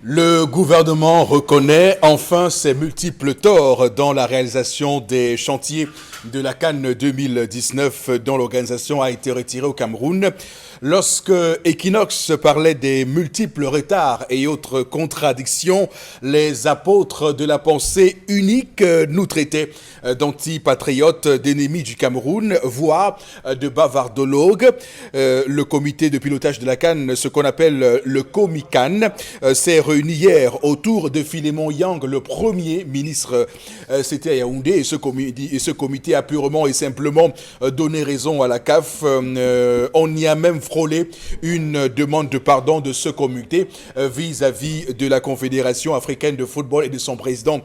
Le gouvernement reconnaît enfin ses multiples torts dans la réalisation des chantiers de la CAN 2019 dont l'organisation a été retirée au Cameroun. Lorsque Equinox parlait des multiples retards et autres contradictions, les apôtres de la pensée unique nous traitaient d'antipatriotes, d'ennemis du Cameroun, voire de bavardologues. Le comité de pilotage de la CAN, ce qu'on appelle le COMICAN, s'est réuni hier autour de Philémon Yang, le premier ministre. C'était à Yaoundé et ce comité a purement et simplement donné raison à la CAF. On y a même frôlé une demande de pardon de ce comité vis-à-vis de la Confédération africaine de football et de son président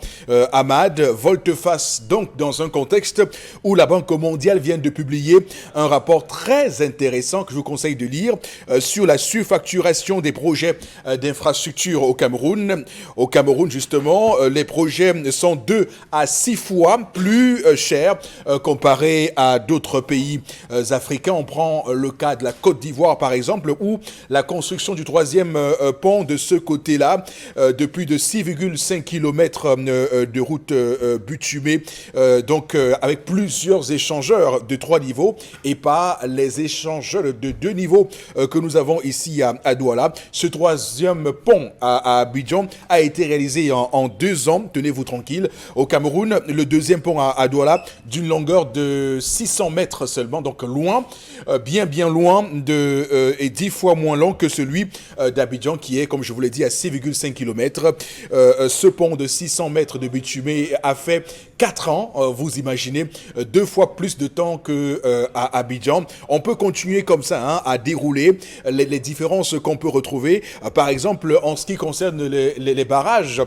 Ahmad. Volte-face donc dans un contexte où la Banque mondiale vient de publier un rapport très intéressant que je vous conseille de lire sur la surfacturation des projets d'infrastructure au Cameroun. Au Cameroun, justement, les projets sont 2 à 6 fois plus chers comparé à d'autres pays africains. On prend le cas de la Côte d'Ivoire, par exemple, où la construction du 3e pont de ce côté-là, de plus de 6,5 km de route bitumée, donc avec plusieurs échangeurs de 3 niveaux et pas les échangeurs de 2 niveaux que nous avons ici à Douala. Ce 3e pont à Abidjan a été réalisé en 2 ans, tenez-vous tranquille. Au Cameroun, le 2e pont à Douala, d'une longueur de 600 mètres seulement, donc loin, bien loin et 10 fois moins long que celui d'Abidjan qui est, comme je vous l'ai dit, à 6,5 km. Ce pont de 600 mètres de bitumé a fait 4 ans, vous imaginez, 2 fois plus de temps qu'à Abidjan. On peut continuer comme ça à dérouler les différences qu'on peut retrouver. Par exemple, en ce qui concerne les barrages,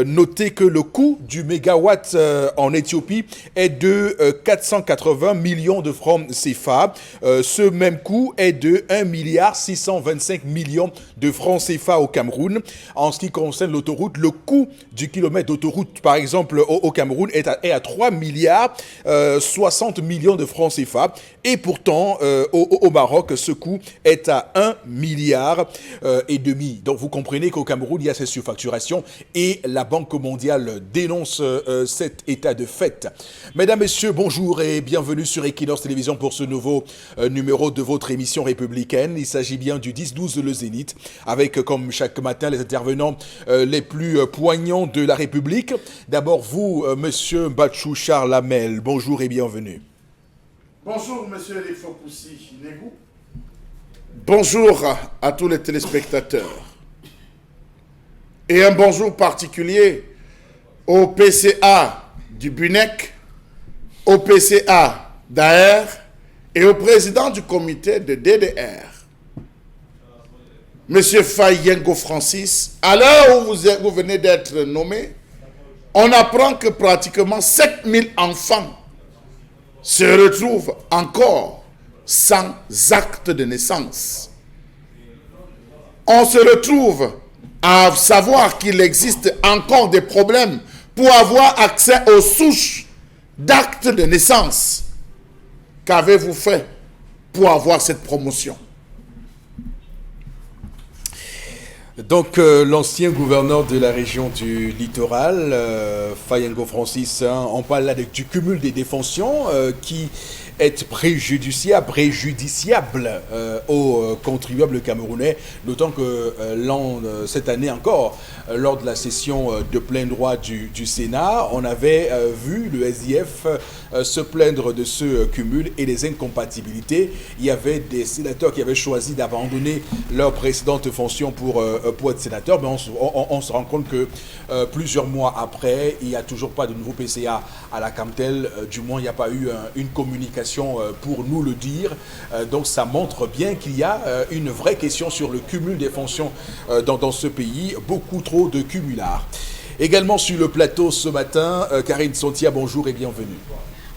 notez que le coût du mégawatt en Éthiopie est de 480 millions de francs CFA. Ce même coût est de 1,625 milliard de francs CFA au Cameroun. En ce qui concerne l'autoroute, le coût du kilomètre d'autoroute, par exemple, au Cameroun est à 3 milliards 60 millions de francs CFA. Et pourtant, au Maroc, ce coût est à 1 milliard et demi. Donc vous comprenez qu'au Cameroun, il y a ces surfacturations et la Banque mondiale dénonce cet état de fait. Mesdames, Messieurs, bonjour et bienvenue sur Equinox Télévision pour ce nouveau numéro de votre émission républicaine. Il s'agit bien du 10-12 Le Zénith, avec comme chaque matin les intervenants les plus poignants de la République. D'abord vous, Monsieur Bachou Charles Hamel, bonjour et bienvenue. Bonjour, Monsieur Elifopoussi Negou. Bonjour à tous les téléspectateurs. Et un bonjour particulier au PCA du BUNEC, au PCA d'AR et au président du comité de DDR, Monsieur Fayengo Francis. À l'heure où vous venez d'être nommé, on apprend que pratiquement 7000 enfants se retrouvent encore sans acte de naissance. On se retrouve à savoir qu'il existe encore des problèmes pour avoir accès aux souches d'actes de naissance. Qu'avez-vous fait pour avoir cette promotion? Donc l'ancien gouverneur de la région du littoral, Fayengo Francis, on parle là du cumul des défonctions qui est préjudiciable aux contribuables camerounais, d'autant que cette année encore, lors de la session de plein droit du Sénat, on avait vu le SIF se plaindre de ce cumul et des incompatibilités. Il y avait des sénateurs qui avaient choisi d'abandonner leur précédente fonction pour être sénateur, mais on se rend compte que plusieurs mois après, il n'y a toujours pas de nouveau PCA à la Camtel, du moins il n'y a pas eu une communication pour nous le dire. Donc ça montre bien qu'il y a une vraie question sur le cumul des fonctions dans ce pays, beaucoup trop de cumulards. Également sur le plateau ce matin, Karine Sontia, bonjour et bienvenue.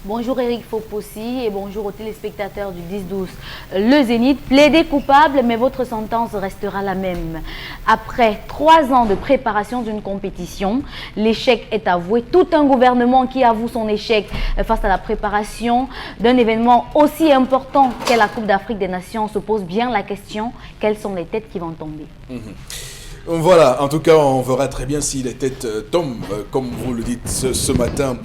Bonjour Eric Fopossi et bonjour aux téléspectateurs du 10-12. Le Zénith, plaidez coupable, mais votre sentence restera la même. Après 3 ans de préparation d'une compétition, l'échec est avoué. Tout un gouvernement qui avoue son échec face à la préparation d'un événement aussi important qu'est la Coupe d'Afrique des Nations se pose bien la question, quelles sont les têtes qui vont tomber? Voilà, en tout cas, on verra très bien si les têtes tombent, comme vous le dites ce matin.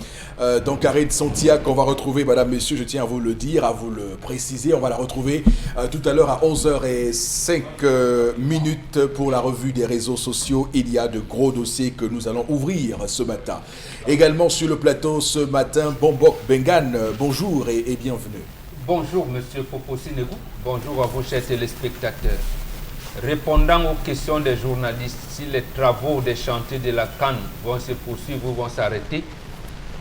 Dans Carré de Santiago, on va retrouver, madame, messieurs, je tiens à vous le dire, à vous le préciser, on va la retrouver tout à l'heure à 11h05 pour la revue des réseaux sociaux. Il y a de gros dossiers que nous allons ouvrir ce matin. Également sur le plateau ce matin, Bombok Bengan, bonjour et bienvenue. Bonjour, monsieur Popo Sinegou. Bonjour à vos chers téléspectateurs. Répondant aux questions des journalistes, si les travaux des chantiers de la Cannes vont se poursuivre ou vont s'arrêter,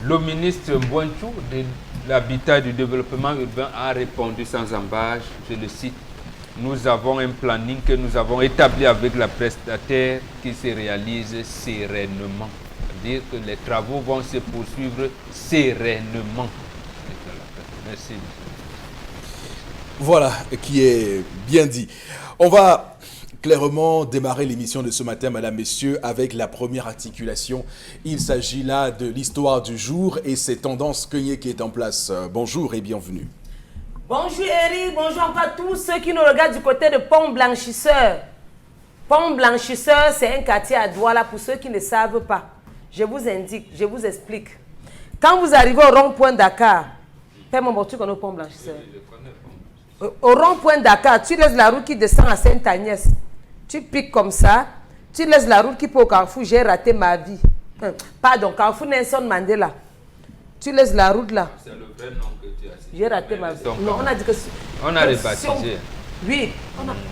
le ministre Mbouentou de l'Habitat et du Développement urbain a répondu sans embâche, je le cite, nous avons un planning que nous avons établi avec la prestataire qui se réalise sereinement. C'est-à-dire que les travaux vont se poursuivre sereinement. Merci. Voilà, qui est bien dit. On va clairement démarrer l'émission de ce matin, mesdames, messieurs, avec la première articulation. Il s'agit là de l'histoire du jour et c'est Tendance Kenyé qui est en place. Bonjour et bienvenue. Bonjour Eric, bonjour encore à tous ceux qui nous regardent du côté de Pont Blanchisseur. Pont Blanchisseur, c'est un quartier à Douala pour ceux qui ne savent pas. Je vous indique, je vous explique. Quand vous arrivez au rond-point Dakar, fais-moi mon truc au Pont Blanchisseur. Au rond-point Dakar, tu laisses la route qui descend à Sainte-Agnès. Tu piques comme ça, tu laisses la route qui peut au Carrefour, j'ai raté ma vie. Pardon, Carrefour Nelson Mandela. Tu laisses la route là. C'est le vrai nom que tu as cité. J'ai raté ma vie. Non, on a dit que... On a rebaptisé. Oui,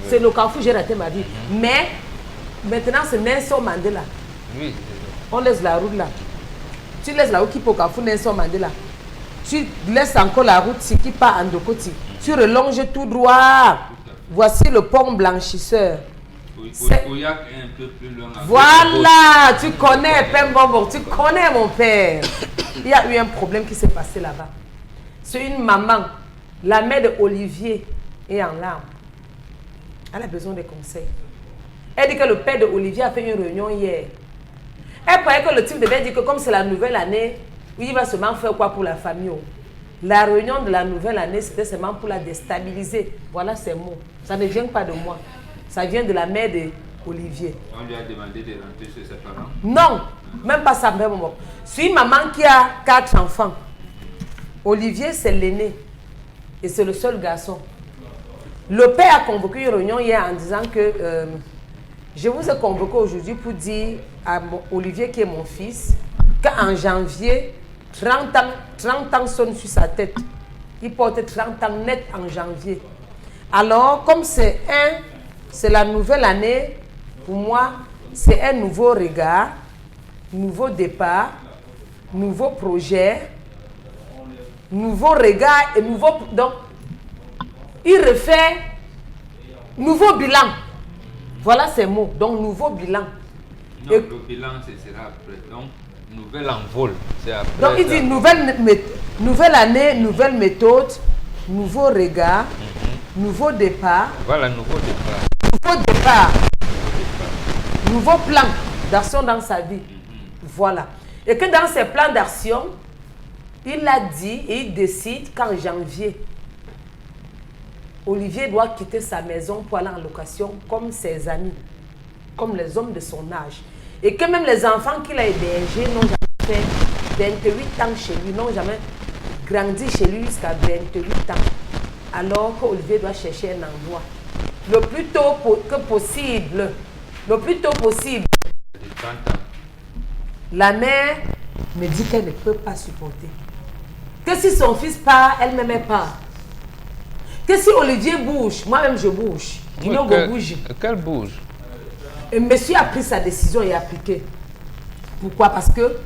c'est le Carrefour, j'ai raté ma vie. Mais, maintenant c'est Nelson Mandela. Oui. On laisse la route là. Tu laisses la route qui peut au Carrefour Nelson Mandela. Tu laisses encore la route qui part en Ndokoti. Tu relonges tout droit. Voici le pont Blanchisseur. Ouyak est un peu plus loin. Voilà, tu connais Pembombo, tu connais mon père. Il y a eu un problème qui s'est passé là-bas. C'est une maman, la mère de Olivier est en larmes. Elle a besoin de conseils. Elle dit que le père de Olivier a fait une réunion hier. Elle croyait que le type devait dire que comme c'est la nouvelle année, il va seulement faire quoi pour la famille. La réunion de la nouvelle année, c'était seulement pour la déstabiliser. Voilà ces mots. Ça ne vient pas de moi. Ça vient de la mère de Olivier. On lui a demandé de rentrer chez ses parents? Non, même pas ça. C'est une maman qui a 4 enfants. Olivier, c'est l'aîné. Et c'est le seul garçon. Le père a convoqué une réunion hier en disant que je vous ai convoqué aujourd'hui pour dire à Olivier, qui est mon fils, qu'en janvier, 30 ans sonnent sur sa tête. Il porte 30 ans net en janvier. Alors, comme c'est la nouvelle année, pour moi, c'est un nouveau regard, nouveau départ, nouveau projet, nouveau regard et nouveau... Donc, il refait nouveau bilan. Voilà ces mots. Donc, nouveau bilan. Non, et, le bilan, ce sera après. Donc, nouvel envol, c'est après. Donc, il dit nouvelle année, nouvelle méthode, nouveau regard, nouveau départ. Voilà, nouveau départ. Nouveau départ. Nouveau plan d'action dans sa vie. Voilà. Et que dans ses plans d'action, il a dit et il décide qu'en janvier, Olivier doit quitter sa maison pour aller en location comme ses amis, comme les hommes de son âge. Et que même les enfants qu'il a hébergés n'ont jamais fait 28 ans chez lui, n'ont jamais grandi chez lui jusqu'à 28 ans. Alors qu'Olivier doit chercher un endroit. Le plus tôt que possible. Le plus tôt possible. La mère me dit qu'elle ne peut pas supporter. Que si son fils part, elle ne m'aime pas. Que si Olivier bouge, moi-même je bouge. Qu'elle bouge. Et monsieur a pris sa décision et a appliqué. Pourquoi? Parce que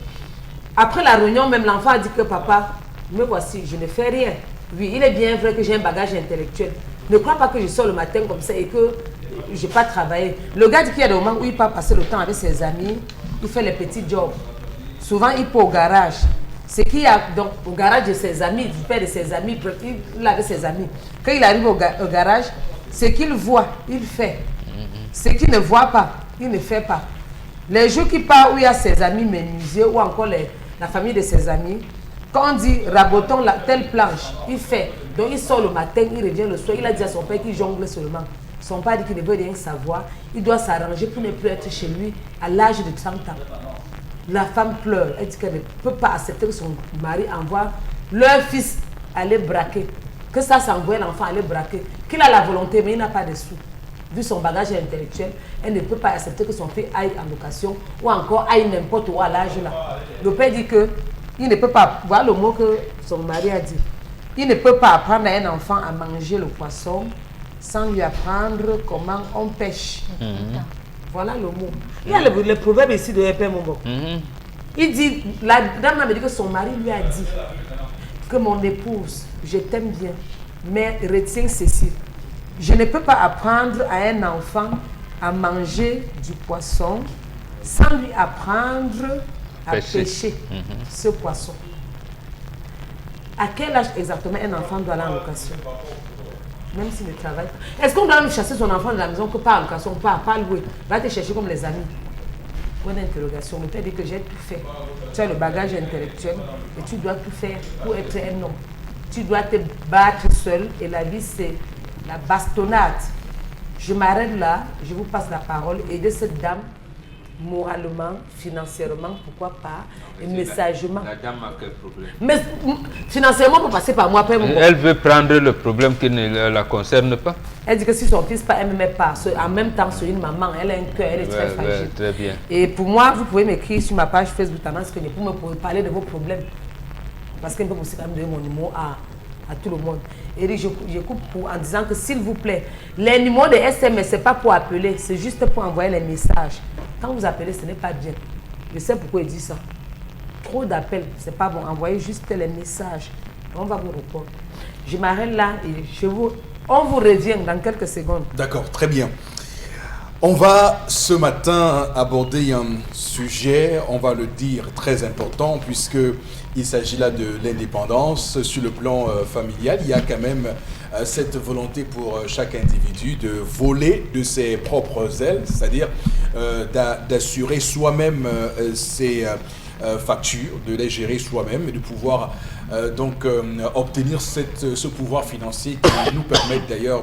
après la réunion, même l'enfant a dit que papa, me voici, je ne fais rien. Oui, il est bien vrai que j'ai un bagage intellectuel. Ne crois pas que je sors le matin comme ça et que je n'ai pas travaillé. Le gars dit qu'il y a des moments où il part passer le temps avec ses amis, il fait les petits jobs. Souvent, il peut au garage. C'est qu'il y a donc au garage de ses amis, du père de ses amis, il avait ses amis. Quand il arrive au garage, ce qu'il voit, il fait. Ce qu'il ne voit pas, il ne fait pas. Les jours qu'il part où il y a ses amis menuisiers ou encore la famille de ses amis, quand on dit rabotons telle planche, il fait. Donc il sort le matin, il revient le soir. Il a dit à son père qu'il jongle seulement. Son père dit qu'il ne veut rien savoir. Il doit s'arranger pour ne plus être chez lui à l'âge de 30 ans. La femme pleure. Elle dit qu'elle ne peut pas accepter que son mari envoie leur fils aller braquer. Que ça s'envoie l'enfant aller braquer. Qu'il a la volonté, mais il n'a pas de sous. Vu son bagage intellectuel, elle ne peut pas accepter que son fils aille en location ou encore aille n'importe où à l'âge là. Le père dit que il ne peut pas, voilà le mot que son mari a dit. Il ne peut pas apprendre à un enfant à manger le poisson sans lui apprendre comment on pêche. Voilà le mot. Il y a le proverbe ici de Epé Mombo. Il dit, la dame m'a dit que son mari lui a dit que mon épouse, je t'aime bien, mais retiens ceci. Je ne peux pas apprendre à un enfant à manger du poisson sans lui apprendre à pêcher ce poisson. À quel âge exactement un enfant doit aller en location? Même s'il ne travaille pas. Est-ce qu'on doit même chasser son enfant de la maison que pas en location, pas louer? Va te chercher comme les amis. Bonne interrogation. Le père dit que j'ai tout fait. Tu as le bagage intellectuel et tu dois tout faire pour être un homme. Tu dois te battre seul et la vie c'est la bastonnade. Je m'arrête là, je vous passe la parole. Aider cette dame moralement, financièrement, pourquoi pas, et messagement. La dame a quel problème? Mais financièrement, pour passer par moi, elle veut prendre le problème qui ne la concerne pas. Elle dit que si son fils elle ne met pas, en même temps sur une maman, elle a un cœur, elle est très fragile. Très bien. Et pour moi, vous pouvez m'écrire sur ma page Facebook, pour me parler de vos problèmes. Parce qu'elle peut aussi quand même donner mon numéro à tout le monde. Et je coupe en disant que s'il vous plaît, les numéros de SMS, ce n'est pas pour appeler, c'est juste pour envoyer les messages. Quand vous appelez, ce n'est pas bien. Je sais pourquoi il dit ça. Trop d'appels, ce n'est pas bon. Envoyez juste les messages. On va vous répondre. Je m'arrête là et on vous revient dans quelques secondes. D'accord, très bien. On va ce matin aborder un sujet, on va le dire, très important puisqu'il s'agit là de l'indépendance. Sur le plan familial, il y a quand même cette volonté pour chaque individu de voler de ses propres ailes, c'est-à-dire d'assurer soi-même ses factures, de les gérer soi-même et de pouvoir obtenir ce pouvoir financier qui nous permet d'ailleurs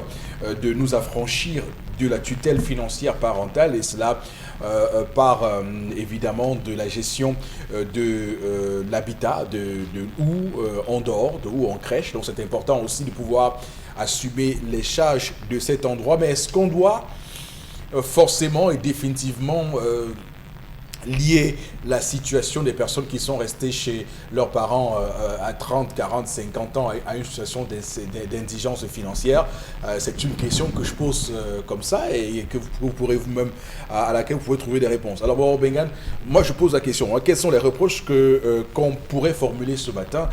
de nous affranchir de la tutelle financière parentale et cela par évidemment de la gestion de l'habitat, de où on dort, de où on crèche. Donc c'est important aussi de pouvoir assumer les charges de cet endroit. Mais est-ce qu'on doit forcément et définitivement lier la situation des personnes qui sont restées chez leurs parents à 30, 40, 50 ans à une situation d'indigence financière? C'est une question que je pose comme ça et que vous pourrez vous-même, à laquelle vous pouvez trouver des réponses. Alors, bon, Bengan, moi je pose la question. Quels sont les reproches qu'on pourrait formuler ce matin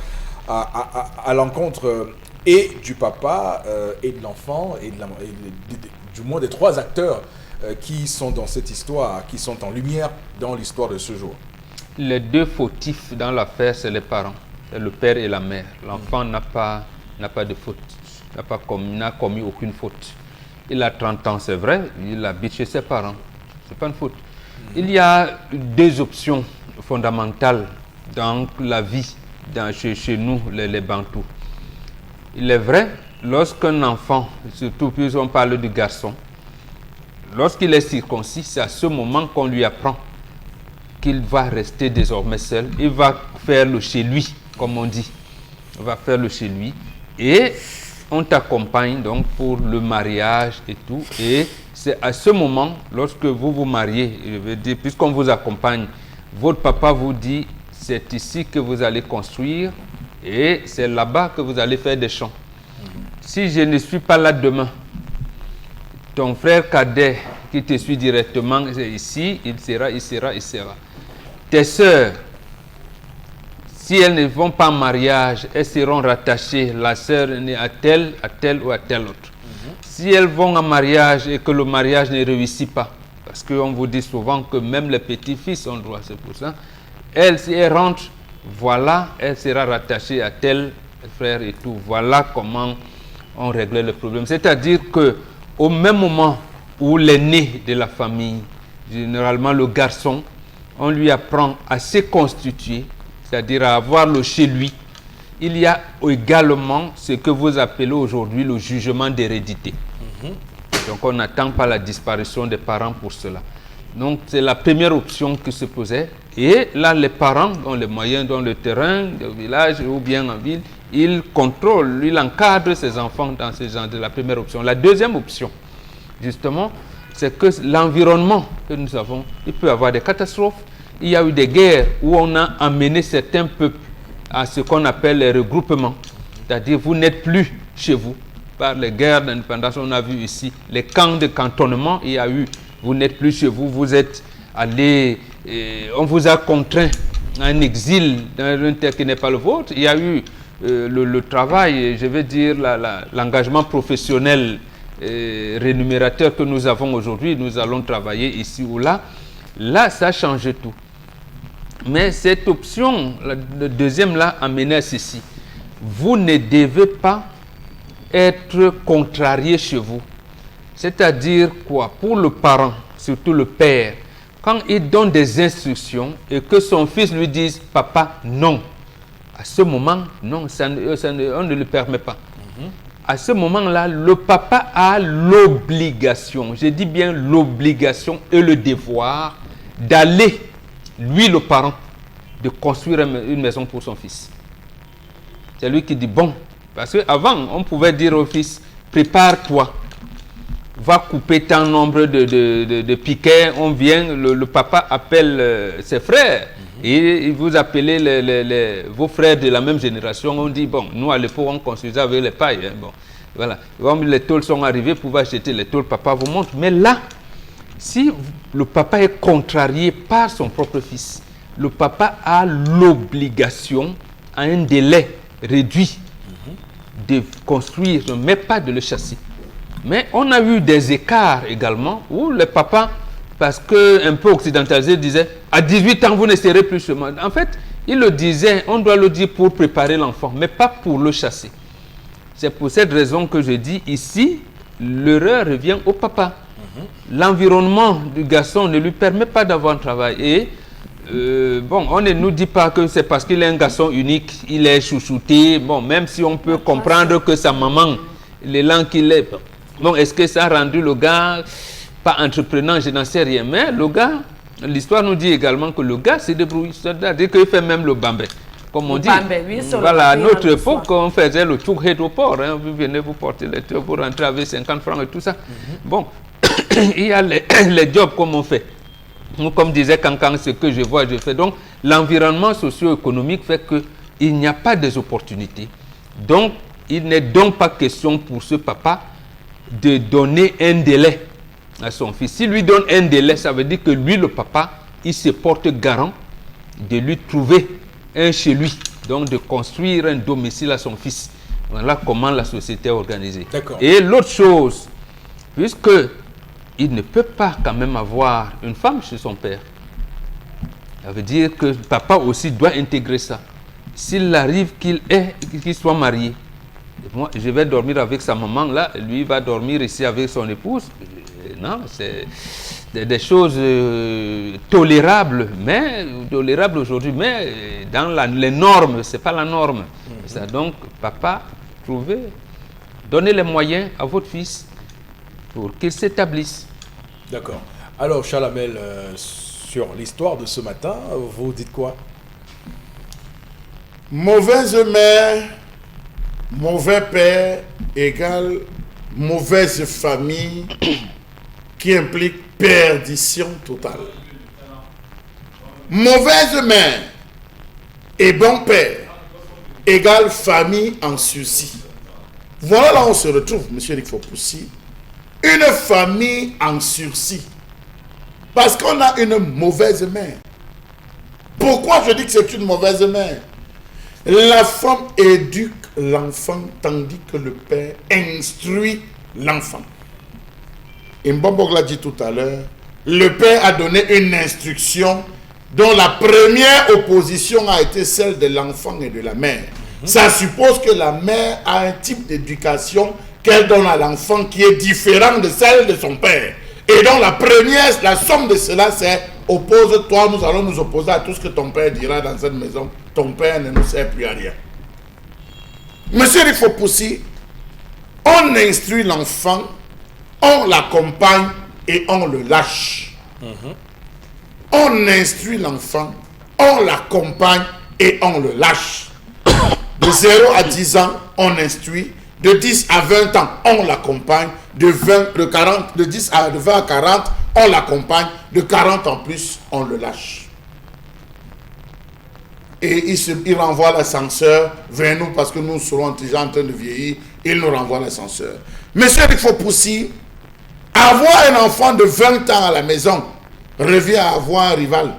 à l'encontre et du papa et de l'enfant et du moins des trois acteurs qui sont dans cette histoire, qui sont en lumière dans l'histoire de ce jour? Les deux fautifs dans l'affaire, c'est les parents, c'est le père et la mère. L'enfant n'a pas de faute, n'a commis aucune faute. Il a 30 ans, c'est vrai, il habite chez ses parents, c'est pas une faute. Il y a deux options fondamentales dans la vie, chez nous, les Bantous. Il est vrai, lorsqu'un enfant, surtout plus on parle du garçon, lorsqu'il est circoncis, c'est à ce moment qu'on lui apprend qu'il va rester désormais seul. Il va faire le chez lui, comme on dit. Il va faire le chez lui. Et on t'accompagne donc pour le mariage et tout. Et c'est à ce moment, lorsque vous vous mariez, je veux dire, puisqu'on vous accompagne, votre papa vous dit, c'est ici que vous allez construire et c'est là-bas que vous allez faire des champs. Si je ne suis pas là demain, ton frère cadet qui te suit directement, c'est ici, il sera. Tes sœurs, si elles ne vont pas en mariage, elles seront rattachées, la sœur est à telle ou à telle autre. Si elles vont en mariage et que le mariage ne réussit pas, parce qu'on vous dit souvent que même les petits-fils ont droit, c'est pour ça, elle, si elle rentre, voilà, elle sera rattachée à tel frère et tout. Voilà comment on réglait le problème. C'est-à-dire que au même moment où l'aîné de la famille, généralement le garçon, on lui apprend à se constituer, c'est-à-dire à avoir le chez lui, il y a également ce que vous appelez aujourd'hui le jugement d'hérédité. Donc on n'attend pas la disparition des parents pour cela. Donc c'est la première option qui se posait. Et là, les parents ont les moyens, dans le terrain, au village ou bien en ville, ils contrôlent, ils encadrent ces enfants dans ce genre de la première option. La deuxième option, justement, c'est que l'environnement que nous avons, il peut y avoir des catastrophes. Il y a eu des guerres où on a amené certains peuples à ce qu'on appelle les regroupements. C'est-à-dire, vous n'êtes plus chez vous. Par les guerres d'indépendance, on a vu ici les camps de cantonnement. Il y a eu, vous n'êtes plus chez vous, vous êtes allé, on vous a contraint à un exil dans un terre qui n'est pas le vôtre. Il y a eu le travail, je veux dire, l'engagement professionnel rémunérateur que nous avons aujourd'hui. Nous allons travailler ici ou là. Là, ça change tout. Mais cette option, le deuxième là, amenait à ceci. Vous ne devez pas être contrarié chez vous. C'est-à-dire quoi? Pour le parent, surtout le père, quand il donne des instructions et que son fils lui dise « Papa, non », à ce moment, non, on ne le permet pas. À ce moment-là, le papa a l'obligation, je dis bien l'obligation et le devoir d'aller, lui le parent, de construire une maison pour son fils. C'est lui qui dit bon, parce qu'avant, on pouvait dire au fils, prépare-toi, va couper tant nombre de piquets, on vient, le papa appelle ses frères, et vous appelez vos frères de la même génération, on dit bon, nous à l'époque on construisait avec les pailles, hein, bon, voilà, comme les tôles sont arrivées, vous pouvez acheter les tôles, papa vous montre, mais là, si le papa est contrarié par son propre fils, le papa a l'obligation, à un délai réduit, de construire, mais pas de le chasser. Mais on a eu des écarts également où le papa, parce qu'un peu occidentalisé, disait à 18 ans, vous ne serez plus chez moi. En fait, il le disait, on doit le dire pour préparer l'enfant, mais pas pour le chasser. C'est pour cette raison que je dis ici, l'erreur revient au papa. L'environnement du garçon ne lui permet pas d'avoir un travail. Et bon, on ne nous dit pas que c'est parce qu'il est un garçon unique, il est chouchouté. Bon, même si on peut comprendre que sa maman, l'élan qu'il est. Bon, est-ce que ça a rendu le gars pas entreprenant? Je n'en sais rien. Mais le gars, l'histoire nous dit également que le gars se débrouille. C'est-à-dire qu'il fait même le bambé. Comme on dit. Oui, voilà, à notre époque, on faisait le tourhead au port. Hein. Vous venez vous porter les trucs pour rentrer avec 50 francs et tout ça. Bon, il y a les jobs comme on fait. Comme disait Cancan, ce que je vois, je fais. Donc, l'environnement socio-économique fait qu'il n'y a pas des opportunités. Donc, il n'est donc pas question pour ce papa de donner un délai à son fils. S'il lui donne un délai, ça veut dire que lui, le papa, il se porte garant de lui trouver un chez lui. Donc, de construire un domicile à son fils. Voilà comment la société est organisée. Et l'autre chose, puisque il ne peut pas quand même avoir une femme chez son père. Ça veut dire que papa aussi doit intégrer ça. S'il arrive qu'il soit marié, moi je vais dormir avec sa maman là, lui va dormir ici avec son épouse. Non, c'est des choses tolérables, mais tolérables aujourd'hui, mais dans les normes, c'est pas la norme. Ça, donc, papa, donnez les moyens à votre fils pour qu'il s'établisse. D'accord. Alors, Chalamel, sur l'histoire de ce matin, vous dites quoi? Mauvaise mère, mauvais père égale mauvaise famille qui implique perdition totale. Mauvaise mère et bon père égale famille en sursis. Voilà là où on se retrouve, M. Eric Fopoussi. Une famille en sursis. Parce qu'on a une mauvaise mère. Pourquoi je dis que c'est une mauvaise mère? La femme éduque l'enfant tandis que le père instruit l'enfant. Mbombo l'a dit tout à l'heure, le père a donné une instruction dont la première opposition a été celle de l'enfant et de la mère. Ça suppose que la mère a un type d'éducation qu'elle donne à l'enfant qui est différent de celle de son père. Et donc la somme de cela, c'est oppose-toi, nous allons nous opposer à tout ce que ton père dira dans cette maison. Ton père ne nous sert plus à rien. Monsieur Rifopoussi, on instruit l'enfant on l'accompagne et on le lâche. On instruit l'enfant, on l'accompagne et on le lâche. De 0 à 10 ans, on instruit. De 10 à 20 ans, on l'accompagne. De 20 à 40, on l'accompagne. De 40 en plus, on le lâche. Et il renvoie l'ascenseur vers nous parce que nous serons déjà en train de vieillir. Il nous renvoie l'ascenseur. Monsieur, il faut pousser. Avoir un enfant de 20 ans à la maison revient à avoir un rival.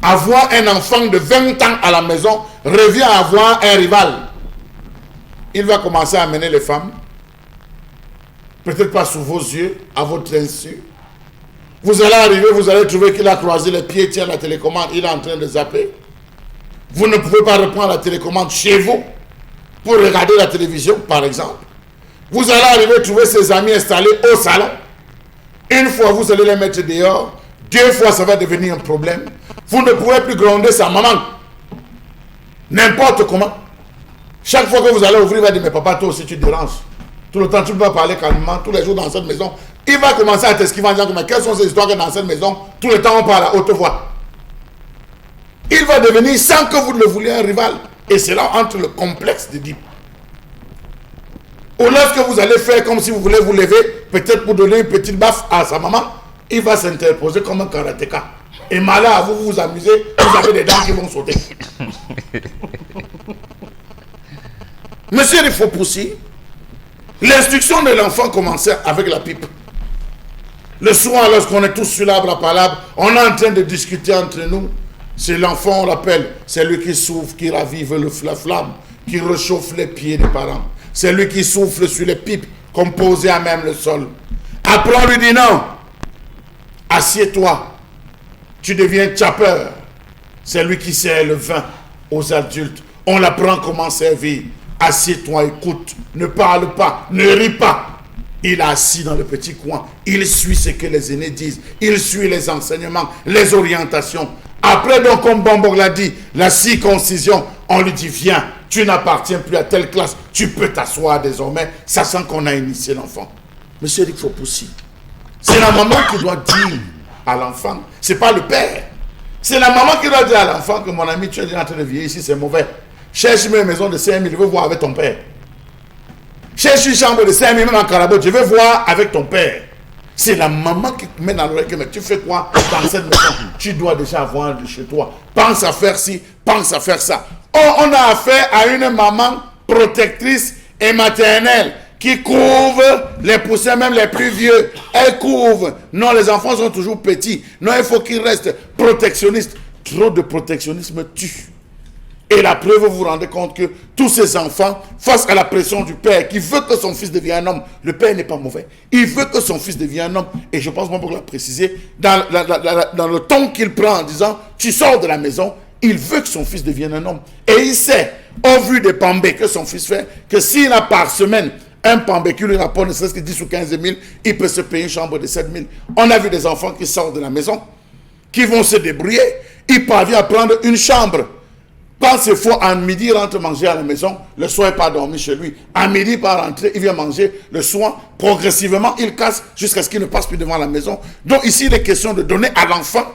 Avoir un enfant de 20 ans à la maison revient à avoir un rival. Il va commencer à amener les femmes. Peut-être pas sous vos yeux, à votre insu. Vous allez arriver, vous allez trouver qu'il a croisé les pieds, tient la télécommande, il est en train de zapper. Vous ne pouvez pas reprendre la télécommande chez vous pour regarder la télévision, par exemple. Vous allez arriver trouver ses amis installés au salon. Une fois, vous allez les mettre dehors. 2 fois, ça va devenir un problème. Vous ne pouvez plus gronder sa maman. N'importe comment. Chaque fois que vous allez ouvrir, il va dire, mais papa, toi aussi, tu te déranges. Tout le temps, tu ne peux pas parler calmement. Tous les jours dans cette maison, il va commencer à t'esquiver en disant, mais quelles sont ces histoires que dans cette maison, tout le temps, on parle à haute voix. Il va devenir, sans que vous le vouliez, un rival. Et c'est là entre le complexe d'Oedipe. Ou lorsque vous allez faire comme si vous voulez vous lever, peut-être pour donner une petite baffe à sa maman, il va s'interposer comme un karatéka. Et malin à vous, vous vous amusez, vous avez des dents qui vont sauter. Monsieur, il faut pousser. L'instruction de l'enfant commençait avec la pipe. Le soir, lorsqu'on est tous sur l'arbre à palabre, on est en train de discuter entre nous. C'est l'enfant, on l'appelle, c'est lui qui souffle, qui ravive la flamme, qui réchauffe les pieds des parents. C'est lui qui souffle sur les pipes, comme posé à même le sol. Après, on lui dit non. Assieds-toi. Tu deviens chapeur. C'est lui qui sert le vin aux adultes. On l'apprend comment servir. Assieds-toi, écoute. Ne parle pas, ne ris pas. Il est assis dans le petit coin. Il suit ce que les aînés disent. Il suit les enseignements, les orientations. Après, donc, comme Bambok l'a dit, la circoncision, on lui dit, viens, tu n'appartiens plus à telle classe, tu peux t'asseoir désormais, sachant qu'on a initié l'enfant. Monsieur Eric Fopoussi, c'est la maman qui doit dire à l'enfant, c'est pas le père. C'est la maman qui doit dire à l'enfant que mon ami, tu es déjà en train de vieillir ici, c'est mauvais. Cherche-moi une maison de 5 000, je veux voir avec ton père. Cherche une chambre de 5 000, même en Carabote, je veux voir avec ton père. C'est la maman qui te met dans l'oreille que mais tu fais quoi dans cette maison? Tu dois déjà avoir de chez toi. Pense à faire ci, pense à faire ça. On a affaire à une maman protectrice et maternelle qui couvre les poussins, même les plus vieux. Elle couvre. Non, les enfants sont toujours petits. Non, il faut qu'ils restent protectionnistes. Trop de protectionnisme tue. Et la preuve, vous vous rendez compte que tous ces enfants, face à la pression du père qui veut que son fils devienne un homme, le père n'est pas mauvais. Il veut que son fils devienne un homme. Et je pense, moi, pour la préciser, dans le ton qu'il prend en disant, tu sors de la maison, il veut que son fils devienne un homme. Et il sait, au vu des pambés que son fils fait, que s'il a par semaine un pambé qui lui rapporte ne serait-ce que 10 ou 15 000, il peut se payer une chambre de 7 000. On a vu des enfants qui sortent de la maison, qui vont se débrouiller. Ils parviennent à prendre une chambre. Quand c'est faux, à midi, il rentre manger à la maison. Le soir, il n'est pas dormi chez lui. À midi, il part rentrer, il vient manger. Le soir, progressivement, il casse jusqu'à ce qu'il ne passe plus devant la maison. Donc ici, il est question de donner à l'enfant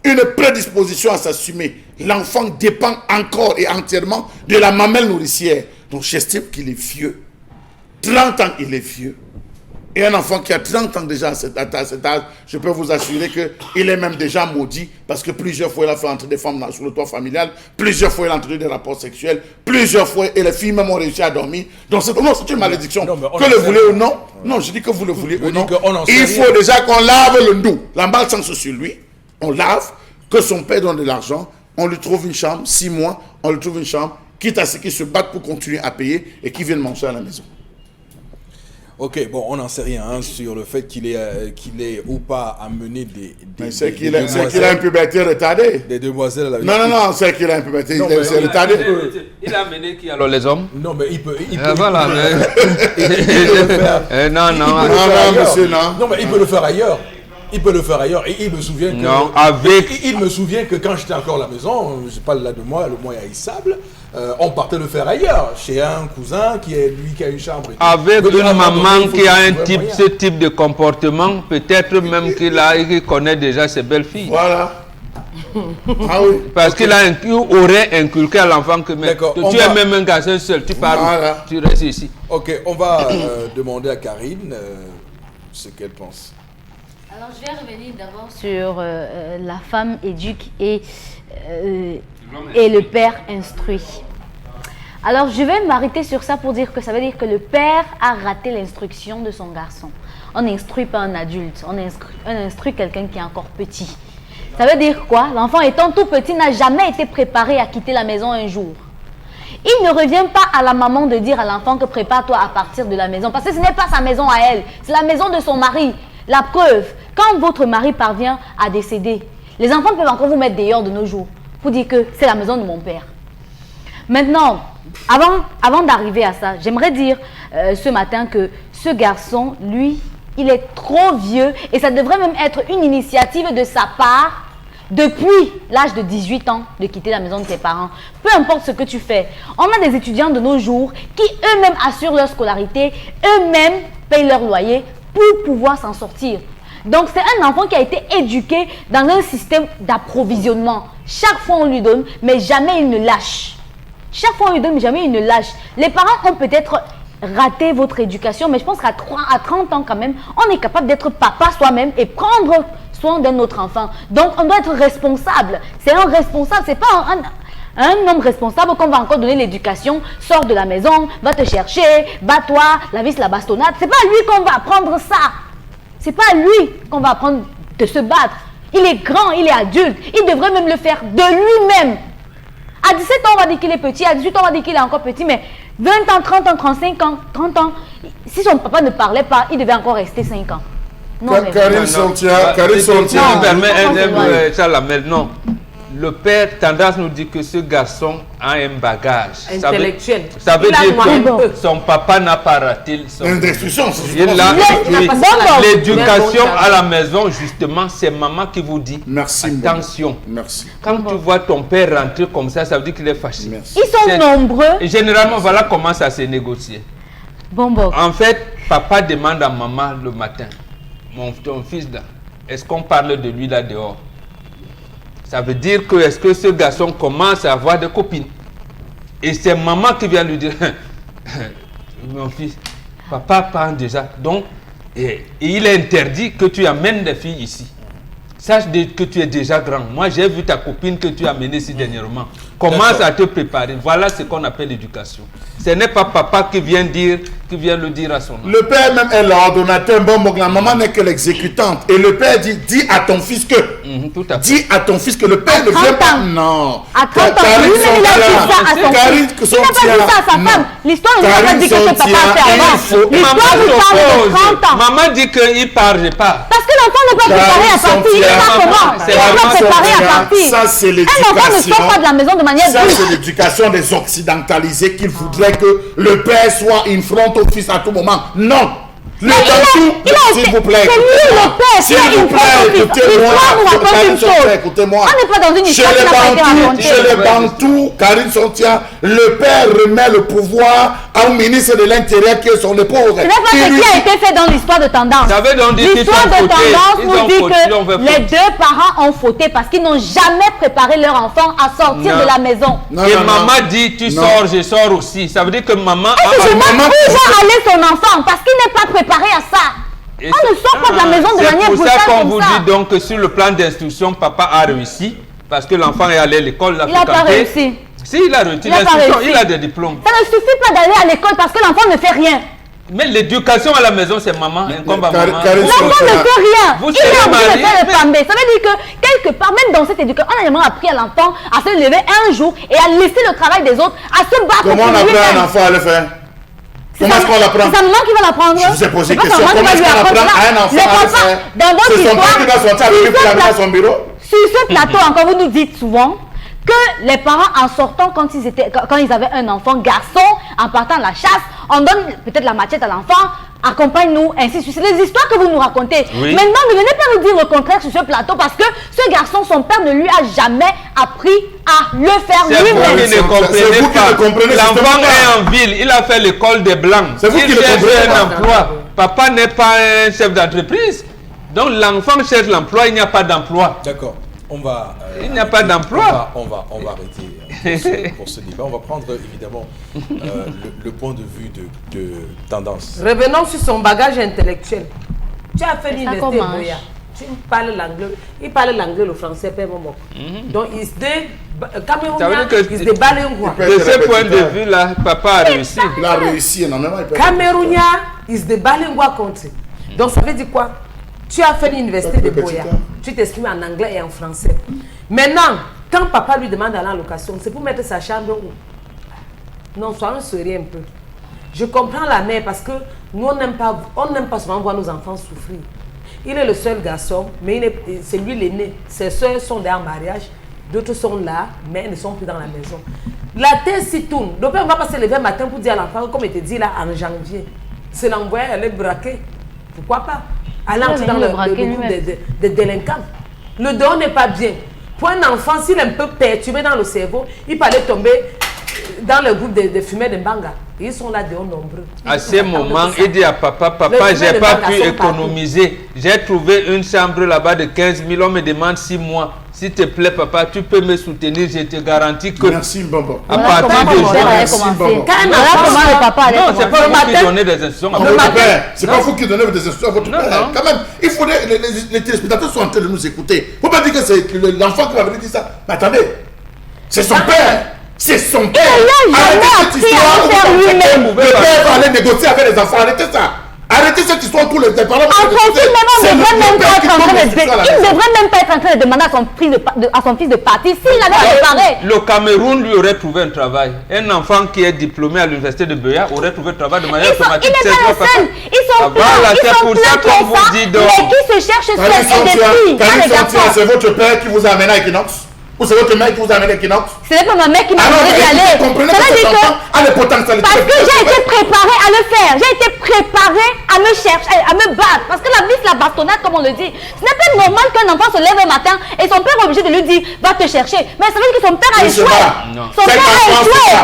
une prédisposition à s'assumer. L'enfant dépend encore et entièrement de la mamelle nourricière. Donc j'estime qu'il est vieux. 30 ans, il est vieux. Et un enfant qui a 30 ans déjà à cet âge, je peux vous assurer qu'il est même déjà maudit parce que plusieurs fois il a fait entrer des femmes sur le toit familial, plusieurs fois il a entretenu des rapports sexuels, plusieurs fois et les filles même ont réussi à dormir. Donc c'est une malédiction. Que le voulez ou non, non, je dis que vous le voulez ou non, il faut déjà qu'on lave le nous. L'emballe sans sur lui, on lave, que son père donne de l'argent, on lui trouve une chambre, 6 mois, on lui trouve une chambre, quitte à ce qu'il se batte pour continuer à payer et qu'il vienne manger à la maison. Ok, bon, on n'en sait rien sur le fait qu'il ait ou pas amené des c'est qu'il a une puberté retardée. Des demoiselles à la Non, c'est qu'il a une puberté retardée. Il a amené qui alors les hommes? Non, mais il peut voilà, monsieur, non. Non, mais il peut le faire ailleurs. Il peut le faire ailleurs. Et il me souvient que... Non, avec... Il me souvient que quand j'étais encore à la maison, je parle là de moi, le moyen haïssable, on partait le faire ailleurs, chez un cousin qui a une chambre. Avec une maman qui a ce type de comportement, peut-être même qu'il connaît déjà ses belles-filles. Voilà. Ah oui. Parce qu'il aurait inculqué à l'enfant que tu es même un garçon seul, tu parles, tu restes ici. Ok, on va demander à Karine ce qu'elle pense. Alors, je vais revenir d'abord sur la femme éduque et le père instruit. Alors, je vais m'arrêter sur ça pour dire que ça veut dire que le père a raté l'instruction de son garçon. On n'instruit pas un adulte, on instruit quelqu'un qui est encore petit. Ça veut dire quoi? L'enfant étant tout petit n'a jamais été préparé à quitter la maison un jour. Il ne revient pas à la maman de dire à l'enfant que prépare-toi à partir de la maison. Parce que ce n'est pas sa maison à elle, c'est la maison de son mari. La preuve, quand votre mari parvient à décéder, les enfants peuvent encore vous mettre dehors de nos jours pour dire que c'est la maison de mon père. Maintenant, avant d'arriver à ça, j'aimerais dire ce matin que ce garçon, lui, il est trop vieux et ça devrait même être une initiative de sa part depuis l'âge de 18 ans de quitter la maison de tes parents. Peu importe ce que tu fais. On a des étudiants de nos jours qui eux-mêmes assurent leur scolarité, eux-mêmes payent leur loyer pour pouvoir s'en sortir. Donc c'est un enfant qui a été éduqué dans un système d'approvisionnement. Chaque fois on lui donne, mais jamais il ne lâche. Chaque fois on lui donne, mais jamais il ne lâche. Les parents ont peut-être raté votre éducation, mais je pense qu'à 30 ans quand même, on est capable d'être papa soi-même et prendre soin d'un autre enfant. Donc on doit être responsable. C'est un responsable, c'est pas un homme responsable qu'on va encore donner l'éducation. Sors de la maison, va te chercher, bats-toi, la vis, la bastonnade. C'est pas à lui qu'on va apprendre ça. C'est pas à lui qu'on va apprendre de se battre. Il est grand, il est adulte. Il devrait même le faire de lui-même. À 17 ans, on va dire qu'il est petit. À 18 ans, on va dire qu'il est encore petit. Mais 20 ans, 30 ans, 35 ans, 30 ans, si son papa ne parlait pas, il devait encore rester 5 ans. Non, Karine Santia. Non. Le père tendance nous dit que ce garçon a un bagage intellectuel. Ça veut dire que son papa n'a pas raté son l'éducation à la maison, justement, c'est maman qui vous dit attention. Merci. Quand tu vois ton père rentrer comme ça veut dire qu'il est fâché. Merci. Ils sont nombreux. Et généralement, voilà comment ça se négocie. En fait, papa demande à maman le matin, ton fils là, est-ce qu'on parle de lui là dehors? Ça veut dire que est-ce que ce garçon commence à avoir des copines? Et c'est maman qui vient lui dire, mon fils, papa parle déjà. Donc, et il est interdit que tu amènes des filles ici. Sache que tu es déjà grand. Moi, j'ai vu ta copine que tu as amenée ici dernièrement. Commence à te préparer. Voilà ce qu'on appelle l'éducation. Ce n'est pas papa qui vient le dire à son enfant. Le père même est l'ordonnateur. Bon, la maman n'est que l'exécutante. Et le père dit, dis à ton fils que. Tout à fait. Dis à ton fils que le père ne vient pas. Non. À 30 ans, lui-même, il a dit ça à son fils. Il n'a pas dit ça à sa femme. L'histoire ne va pas dire que ce papa a fait avant. L'histoire nous parle de 30 ans. Maman dit qu'il ne parle pas. Parce que l'enfant n'est pas préparé à partir. Il n'est pas comment. Il n'est pas préparé à partir. Ça, c'est l'éducation. Un enfant ne sort pas de la maison de manière ça, c'est l'éducation des occidentalisés qu'ils voudraient que le père soit une fronte au fils à tout moment. Non. Le s'il vous plaît. C'est lui le père. S'il vous plaît, écoutez-moi. On n'est pas dans une histoire qui n'a pas été racontée. Chez les Bantous, Karine Santia, le père remet le pouvoir au ministre de l'Intérieur qui est son épouse. Ce n'est pas ce qui a été fait dans l'histoire de tendance. L'histoire de tendance nous dit que les deux parents ont fauté parce qu'ils n'ont jamais préparé leur enfant à sortir de la maison. Et maman dit tu sors, je sors aussi. Ça veut dire que maman... Est-ce que je vois où va aller son enfant parce qu'il n'est pas préparé à ça. Et on ne sort pas de la maison de manière brutale. C'est pour ça qu'on vous dit donc que sur le plan d'instruction, papa a réussi parce que l'enfant est allé à l'école. Il n'a pas réussi. Si, il a réussi. Il a des diplômes. Ça ne suffit pas d'aller à l'école parce que l'enfant ne fait rien. Mais l'éducation à la maison, c'est maman. L'enfant ne fait rien. Il est obligé de faire le pambé. Ça veut dire que quelque part, même dans cette éducation, on a vraiment appris à l'enfant à se lever un jour et à laisser le travail des autres, à se battre. Comment on apprend un enfant à le faire? Comment est-ce qu'on l'apprend? C'est sa maman qui va l'apprendre. Je vous ai posé une question. Comment est-ce qu'on apprend à un enfant à le faire? C'est son père qui doit sortir avec lui pour l'amener à son bureau? Sur ce plateau, encore, vous nous dites souvent que les parents, en sortant, quand ils avaient un enfant garçon, en partant à la chasse, on donne peut-être la machette à l'enfant, accompagne-nous, ainsi de suite. C'est les histoires que vous nous racontez. Oui. Maintenant, ne venez pas nous dire le contraire sur ce plateau parce que ce garçon, son père ne lui a jamais appris à le faire C'est vous lui-même. qui ne comprenez pas. comprenez L'enfant est en ville, il a fait l'école des Blancs. C'est vous qui Il le cherche comprenez un pas. emploi. Papa n'est pas un chef d'entreprise. Donc l'enfant cherche l'emploi, il n'y a pas d'emploi. D'accord. On va. Il n'y a pas d'emploi. On va arrêter pour ce débat. On va prendre évidemment le point de vue de tendance. Revenons sur son bagage intellectuel. Tu as fait ça l'université commence. Boya. Tu parles l'anglais. Il parle l'anglais, le français, pas mon Donc, il se dé... Camerounais, il se déballe un roi. De ce point de vue-là, papa a réussi. Il a réussi énormément. Camerounais, il se déballe un roi contre. Donc, ça veut dire quoi? Tu as fait l'université de Boya. Tu t'exprimes en anglais et en français. Maintenant, quand papa lui demande d'aller en location, c'est pour mettre sa chambre où? Non, soyons sérieux un peu. Je comprends la mère parce que nous, on n'aime pas souvent voir nos enfants souffrir. Il est le seul garçon, mais c'est lui l'aîné. Ses soeurs sont déjà en mariage, d'autres sont là, mais elles ne sont plus dans la maison. La terre s'y tourne. Donc, on va pas se lever le matin pour dire à l'enfant, comme il te dit là, en janvier, c'est l'envoyer aller braquer. Pourquoi pas? Aller entrer dans le groupe des délinquants. Le dehors n'est pas bien. Pour un enfant, s'il est un peu perturbé dans le cerveau, il peut aller tomber dans le groupe des fumeurs de Mbanga. Ils sont là dehors nombreux. À ce moment, il dit à papa, papa, j'ai pas pu économiser. J'ai trouvé une chambre là-bas de 15 000, on me demande 6 mois. S'il te plaît, papa, tu peux me soutenir, je te garantis que... Merci, Mbamba. À partir de Quand le papa allait Non, commencer. c'est pas vous qui donnez des instructions à votre père. C'est pas vous qui donnez des instructions à votre Non, père. non. Quand même, il faudrait. Les téléspectateurs sont en train de nous écouter. Faut pas dire que c'est l'enfant qui m'avait dit ça. Mais attendez, c'est son père. C'est son père. Arrêtez cette histoire. Le père va aller négocier avec les enfants. Arrêtez ça. Arrêtez cette histoire tous les parents. En principe, même, il ne devrait même pas être en train de demander à son fils de partir s'il avait préparé. Le Cameroun lui aurait trouvé un travail. Un enfant qui est diplômé à l'université de Beya aurait trouvé un travail de manière automatique. Il n'est pas le seul. Ils sont pleins. Voilà, Ils c'est sont pour pleins ça qu'on comme vous ça, dit donc. mais qui se cherchent seuls et des filles, pas des garçons. C'est votre père qui vous a amené à Equinox? Ou c'est votre mère qui vous a amené à Equinox? Ce n'est pas ma mère qui m'a demandé d'y aller. Vous comprenez Ça veut que dire cet enfant a les potentialités. parce que j'ai été préparée à le faire. J'ai été préparée à me chercher, à me battre. Parce que la vie, c'est la bastonnade, comme on le dit. Ce n'est pas normal qu'un enfant se lève un matin et son père est obligé de lui dire va te chercher. Mais ça veut dire que son père a échoué. Son père a échoué.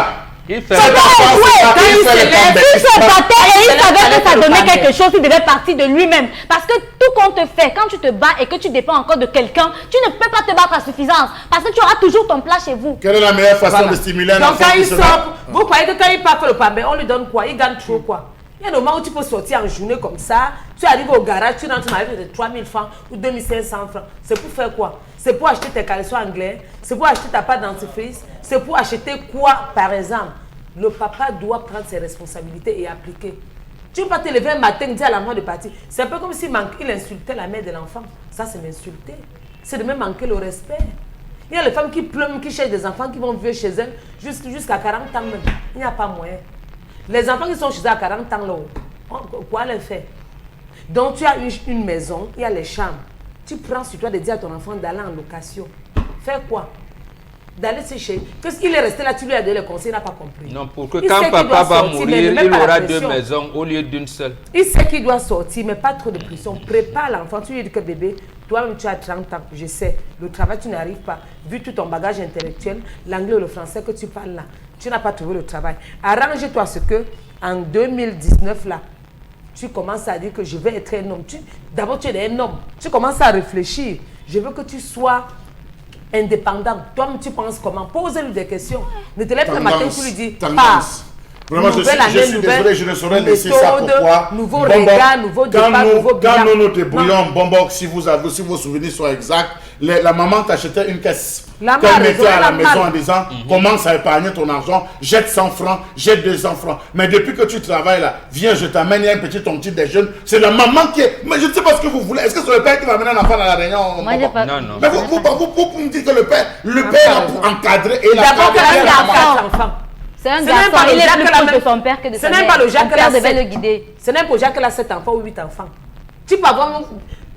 Il fait Son père a échoué. Il se battait et il savait que ça donnait quelque chose. Il devait partir de lui-même. Parce que tout compte fait, quand tu te bats et que tu dépends encore de quelqu'un, tu ne peux pas te battre à suffisance. Parce que tu auras toujours ton plat chez vous. Quelle est la meilleure façon de stimuler un Donc, enfant quand qui il se sort, bat? vous croyez que quand il part faire le pambé, on lui donne quoi? Il gagne trop quoi? Il y a un moment où tu peux sortir en journée comme ça, tu arrives au garage, tu rentres avec de 3 000 francs ou 2 500 francs. C'est pour faire quoi? C'est pour acheter tes caleçons anglais, c'est pour acheter ta pâte dentifrice, c'est pour acheter quoi par exemple? Le papa doit prendre ses responsabilités et appliquer. Tu ne peux pas te lever un matin et dire à l'enfant de partir. C'est un peu comme s'il insultait la mère de l'enfant. Ça, c'est m'insulter. C'est de même manquer le respect. Il y a les femmes qui pleurent, qui cherchent des enfants qui vont vivre chez elles jusqu'à 40 ans même. Il n'y a pas moyen. Les enfants qui sont chez eux à 40 ans, là, quoi les faire? Donc, tu as une maison, il y a les chambres. Tu prends sur toi de dire à ton enfant d'aller en location. Faire quoi? D'aller se chez. Qu'est-ce qu'il est resté là, tu lui as donné les conseils, il n'a pas compris. Non, pour que quand papa va mourir, il aura 2 maisons au lieu d'une seule. Il sait qu'il doit sortir, mais pas trop de pression. Prépare l'enfant, tu lui dis que bébé, toi-même tu as 30 ans, je sais, le travail tu n'arrives pas. Vu tout ton bagage intellectuel, l'anglais ou le français que tu parles là, tu n'as pas trouvé le travail. Arrange-toi ce que, en 2019 là, tu commences à dire que je vais être un homme. D'abord tu es un homme, tu commences à réfléchir. Je veux que tu sois indépendant. Toi-même, tu penses comment? Pose-lui des questions. Ne te lève pas le matin, tu lui dis Vraiment, je suis désolé, je ne saurais laisser ça. Pourquoi? Nouveau regard, nouveau départ, nouveau bilan. Quand nous nous débrouillons, Bombok, si vos souvenirs sont exacts, la maman t'achetait une caisse. Qu'elle mettait à la maison en disant, commence à épargner ton argent, jette 100 francs, jette 200 francs. Mais depuis que tu travailles là, viens, je t'amène, il y a un ton petit déjeuner. C'est la maman qui est... Mais je ne sais pas ce que vous voulez. Est-ce que c'est le père qui va amener un enfant à la réunion? Moi, j'ai pas... Non, non. Mais vous me dites que le père a pour encadrer et la D'abord, cadrer la maman. C'est un garçon, il est plus proche de son père que de sa mère. Ce n'est pas le Jacques Son père devait le guider. Ce n'est pas le Jacques qui a 7 enfants ou 8 enfants. Tu peux avoir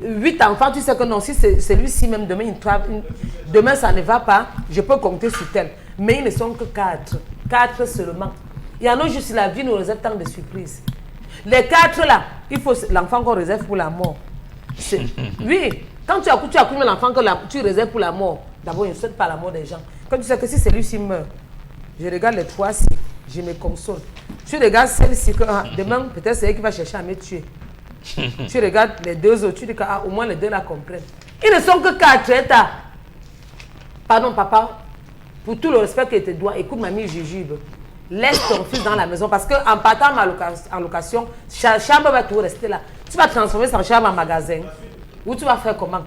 8 enfants, tu sais que non, si c'est lui-ci même, demain ça ne va pas, je peux compter sur tel. Mais ils ne sont que 4. 4 seulement. Il y en a juste la vie nous réserve tant de surprises. Les 4 là, il faut l'enfant qu'on réserve pour la mort. Oui, quand tu accouches l'enfant que tu réserves pour la mort, d'abord, il ne souhaite pas la mort des gens. Quand tu sais que si celui-ci meurt, je regarde les 3-ci, je me console. Tu regardes celle-ci, que demain, peut-être c'est elle qui va chercher à me tuer. Tu regardes les 2 autres, tu dis qu'au moins les 2 la comprennent. Ils ne sont que 4 états. Pardon, papa, pour tout le respect que tu dois, écoute, mamie jujube. Laisse ton fils dans la maison parce qu'en partant en location, sa chambre va tout rester là. Tu vas transformer sa chambre en magasin. Ou tu vas faire comment?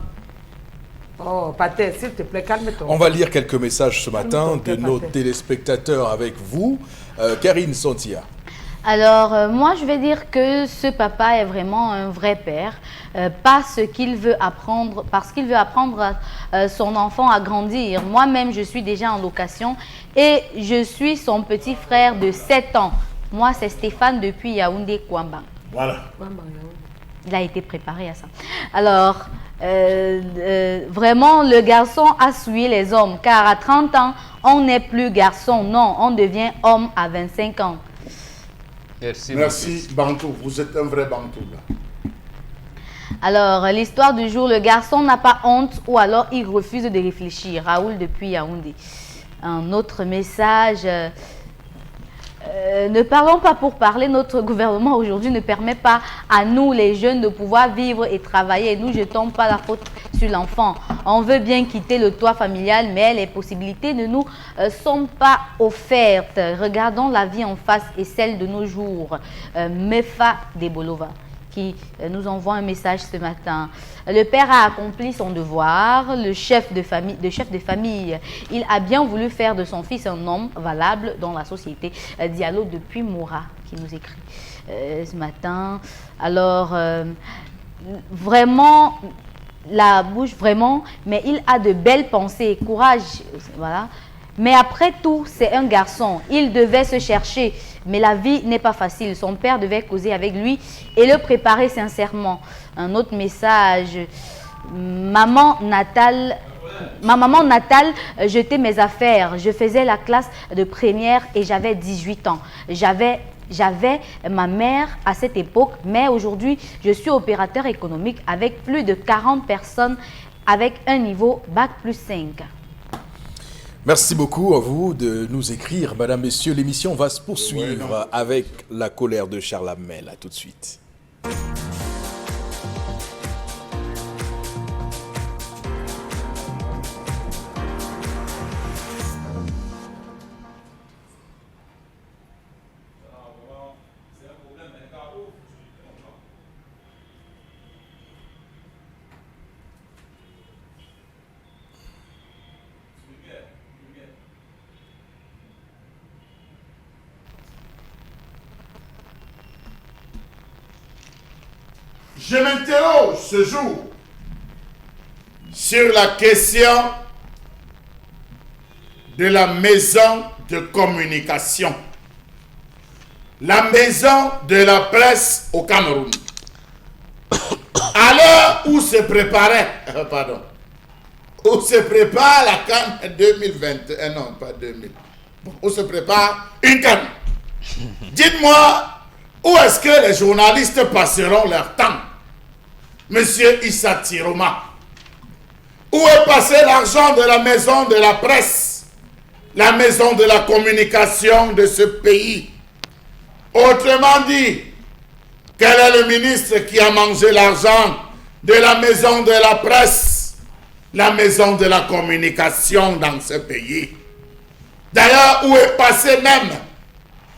Oh, Pater, s'il te plaît, calme-toi. On va lire quelques messages ce matin de nos téléspectateurs avec vous. Karine Santia. Alors, moi, je vais dire que ce papa est vraiment un vrai père, parce qu'il veut apprendre son enfant à grandir. Moi-même, je suis déjà en location et je suis son petit frère de 7 ans. Moi, c'est Stéphane depuis Yaoundé Kouamba. Voilà. Il a été préparé à ça. Alors, vraiment, le garçon a suivi les hommes, car à 30 ans, on n'est plus garçon, non, on devient homme à 25 ans. Merci Bantou, vous êtes un vrai Bantou là. Alors, l'histoire du jour, le garçon n'a pas honte ou alors il refuse de réfléchir. Raoul depuis Yaoundé. Un autre message. Ne parlons pas pour parler. Notre gouvernement aujourd'hui ne permet pas à nous, les jeunes, de pouvoir vivre et travailler. Nous ne jetons pas la faute sur l'enfant. On veut bien quitter le toit familial, mais les possibilités ne nous sont pas offertes. Regardons la vie en face et celle de nos jours. Mefa Debolova qui nous envoie un message ce matin. Le père a accompli son devoir, le chef de famille. Il a bien voulu faire de son fils un homme valable dans la société. Diallo depuis Moura qui nous écrit ce matin. Alors, vraiment, la bouche vraiment, mais il a de belles pensées, courage, voilà. Mais après tout, c'est un garçon. Il devait se chercher. Mais la vie n'est pas facile. Son père devait causer avec lui et le préparer sincèrement. Un autre message. Ma maman natale, jetait mes affaires. Je faisais la classe de première et j'avais 18 ans. J'avais ma mère à cette époque, mais aujourd'hui, je suis opérateur économique avec plus de 40 personnes avec un niveau Bac plus 5. Merci beaucoup à vous de nous écrire, Madame, Messieurs. L'émission va se poursuivre avec la colère de Charles Hamel. À tout de suite. Je m'interroge ce jour sur la question de la maison de communication, la maison de la presse au Cameroun. À l'heure où se préparait, où se prépare la CAN 2021, non pas 2000, où se prépare une CAN. Dites-moi, où est-ce que les journalistes passeront leur temps? Monsieur Issa Tiroma, où est passé l'argent de la maison de la presse, la maison de la communication de ce pays? Autrement dit, quel est le ministre qui a mangé l'argent de la maison de la presse, la maison de la communication dans ce pays? D'ailleurs, où est passée même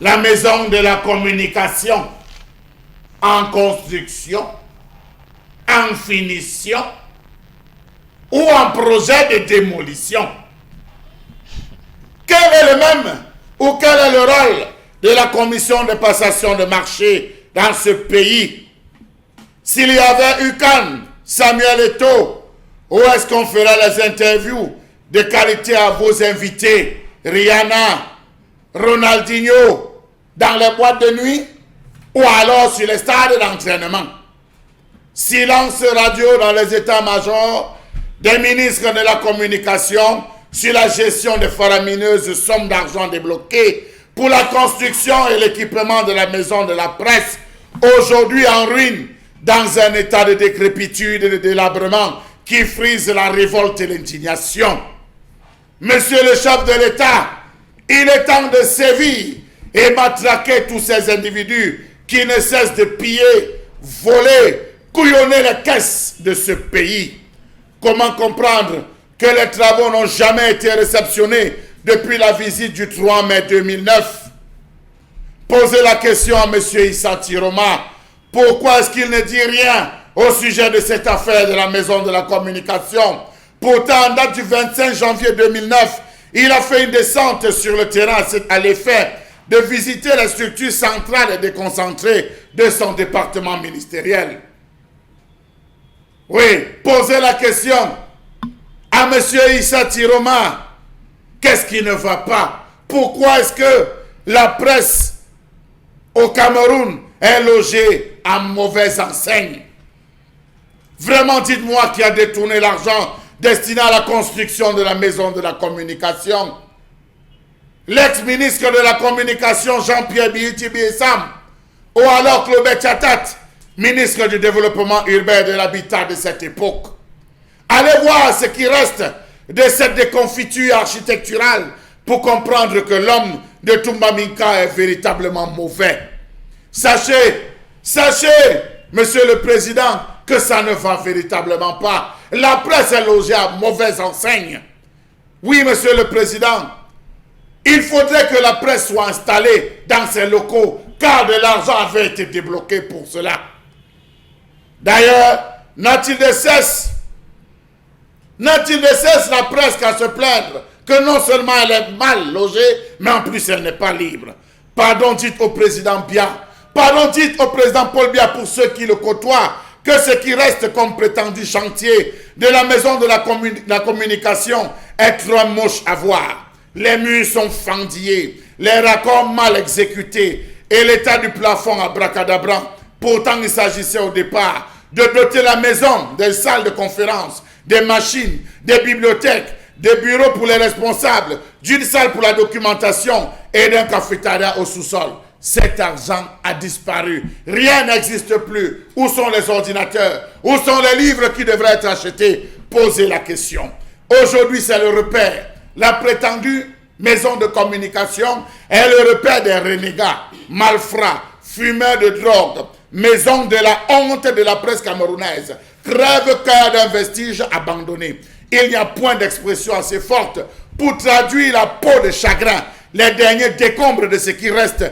la maison de la communication? En construction, en finition ou en projet de démolition? Quel est le même ou quel est le rôle de la commission de passation de marché dans ce pays? S'il y avait eu Samuel Eto'o, où est-ce qu'on fera les interviews de qualité à vos invités, Rihanna, Ronaldinho, dans les boîtes de nuit ou alors sur les stades d'entraînement? Silence radio dans les états-majors des ministres de la communication sur la gestion des faramineuses sommes d'argent débloquées pour la construction et l'équipement de la maison de la presse aujourd'hui en ruine, dans un état de décrépitude et de délabrement qui frise la révolte et l'indignation. Monsieur le chef de l'État, il est temps de sévir et matraquer tous ces individus qui ne cessent de piller, voler, couillonner les caisses de ce pays. Comment comprendre que les travaux n'ont jamais été réceptionnés depuis la visite du 3 mai 2009? Posez la question à M. Issa Tiroma. Pourquoi est-ce qu'il ne dit rien au sujet de cette affaire de la maison de la communication? Pourtant, en date du 25 janvier 2009, il a fait une descente sur le terrain à l'effet de visiter les structures centrales et déconcentrées de son département ministériel. Oui, posez la question à M. Issa Tiroma. Qu'est-ce qui ne va pas? Pourquoi est-ce que la presse au Cameroun est logée à mauvaise enseigne? Vraiment, dites-moi qui a détourné l'argent destiné à la construction de la maison de la communication. L'ex-ministre de la communication Jean-Pierre Biiti Biessam, ou alors Claubet Chatat, ministre du développement urbain et de l'habitat de cette époque. Allez voir ce qui reste de cette déconfiture architecturale pour comprendre que l'homme de Toumba Minka est véritablement mauvais. Sachez, Monsieur le Président, que ça ne va véritablement pas. La presse est logée à mauvaise enseigne. Oui, Monsieur le Président, il faudrait que la presse soit installée dans ses locaux, car de l'argent avait été débloqué pour cela. D'ailleurs, n'a-t-il de cesse la presse qu'à se plaindre que non seulement elle est mal logée, mais en plus elle n'est pas libre? Pardon, dites au président Biya, pardon, dites au président Paul Biya, pour ceux qui le côtoient, que ce qui reste comme prétendu chantier de la maison de la communication est trop moche à voir. Les murs sont fendillés, les raccords mal exécutés et l'état du plafond abracadabra. Pourtant, il s'agissait au départ de doter la maison des salles de conférence, des machines, des bibliothèques, des bureaux pour les responsables, d'une salle pour la documentation et d'un cafétéria au sous-sol. Cet argent a disparu. Rien n'existe plus. Où sont les ordinateurs? Où sont les livres qui devraient être achetés? Posez la question. Aujourd'hui, c'est le repère. La prétendue maison de communication est le repère des renégats, malfrats, fumeurs de drogue, maison de la honte de la presse camerounaise, crève-cœur d'un vestige abandonné. Il n'y a point d'expression assez forte pour traduire la peau de chagrin. Les derniers décombres de ce qui reste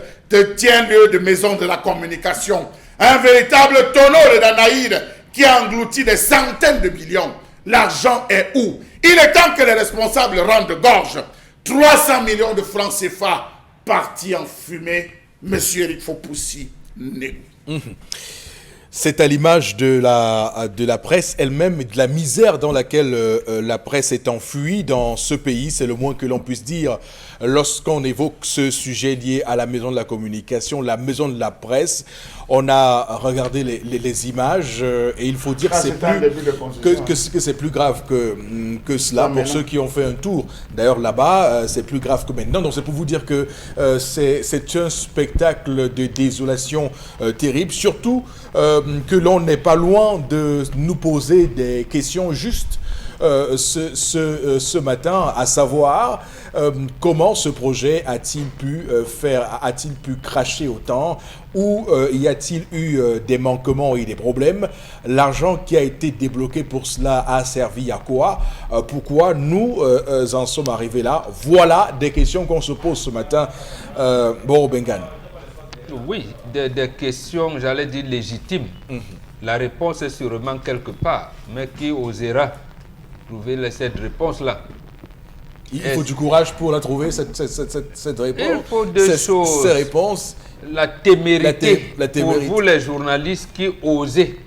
tient lieu de maison de la communication. Un véritable tonneau de Danaïde qui a englouti des centaines de millions. L'argent est où? Il est temps que les responsables rendent gorge. 300 millions de francs CFA partis en fumée. Monsieur Eric Fopoussi, Négou. C'est à l'image de la presse elle-même, de la misère dans laquelle la presse est enfuie dans ce pays, c'est le moins que l'on puisse dire lorsqu'on évoque ce sujet lié à la maison de la communication, la maison de la presse. On a regardé les images et il faut dire que c'est plus grave que cela pour ceux qui ont fait un tour. D'ailleurs là-bas, c'est plus grave que maintenant. Donc c'est pour vous dire que c'est un spectacle de désolation terrible, surtout que l'on n'est pas loin de nous poser des questions justes ce matin, à savoir comment ce projet a-t-il pu cracher autant, ou y a-t-il eu des manquements et des problèmes? L'argent qui a été débloqué pour cela a servi à quoi? Pourquoi nous en sommes arrivés là? Voilà des questions qu'on se pose ce matin. Boro Bengan. Oui, des questions, j'allais dire, légitimes. La réponse est sûrement quelque part, mais qui osera trouver cette réponse-là? Il faut du courage pour la trouver, cette réponse. Il faut deux choses. Ces réponses. La témérité. La témérité. Pour vous, les journalistes qui osez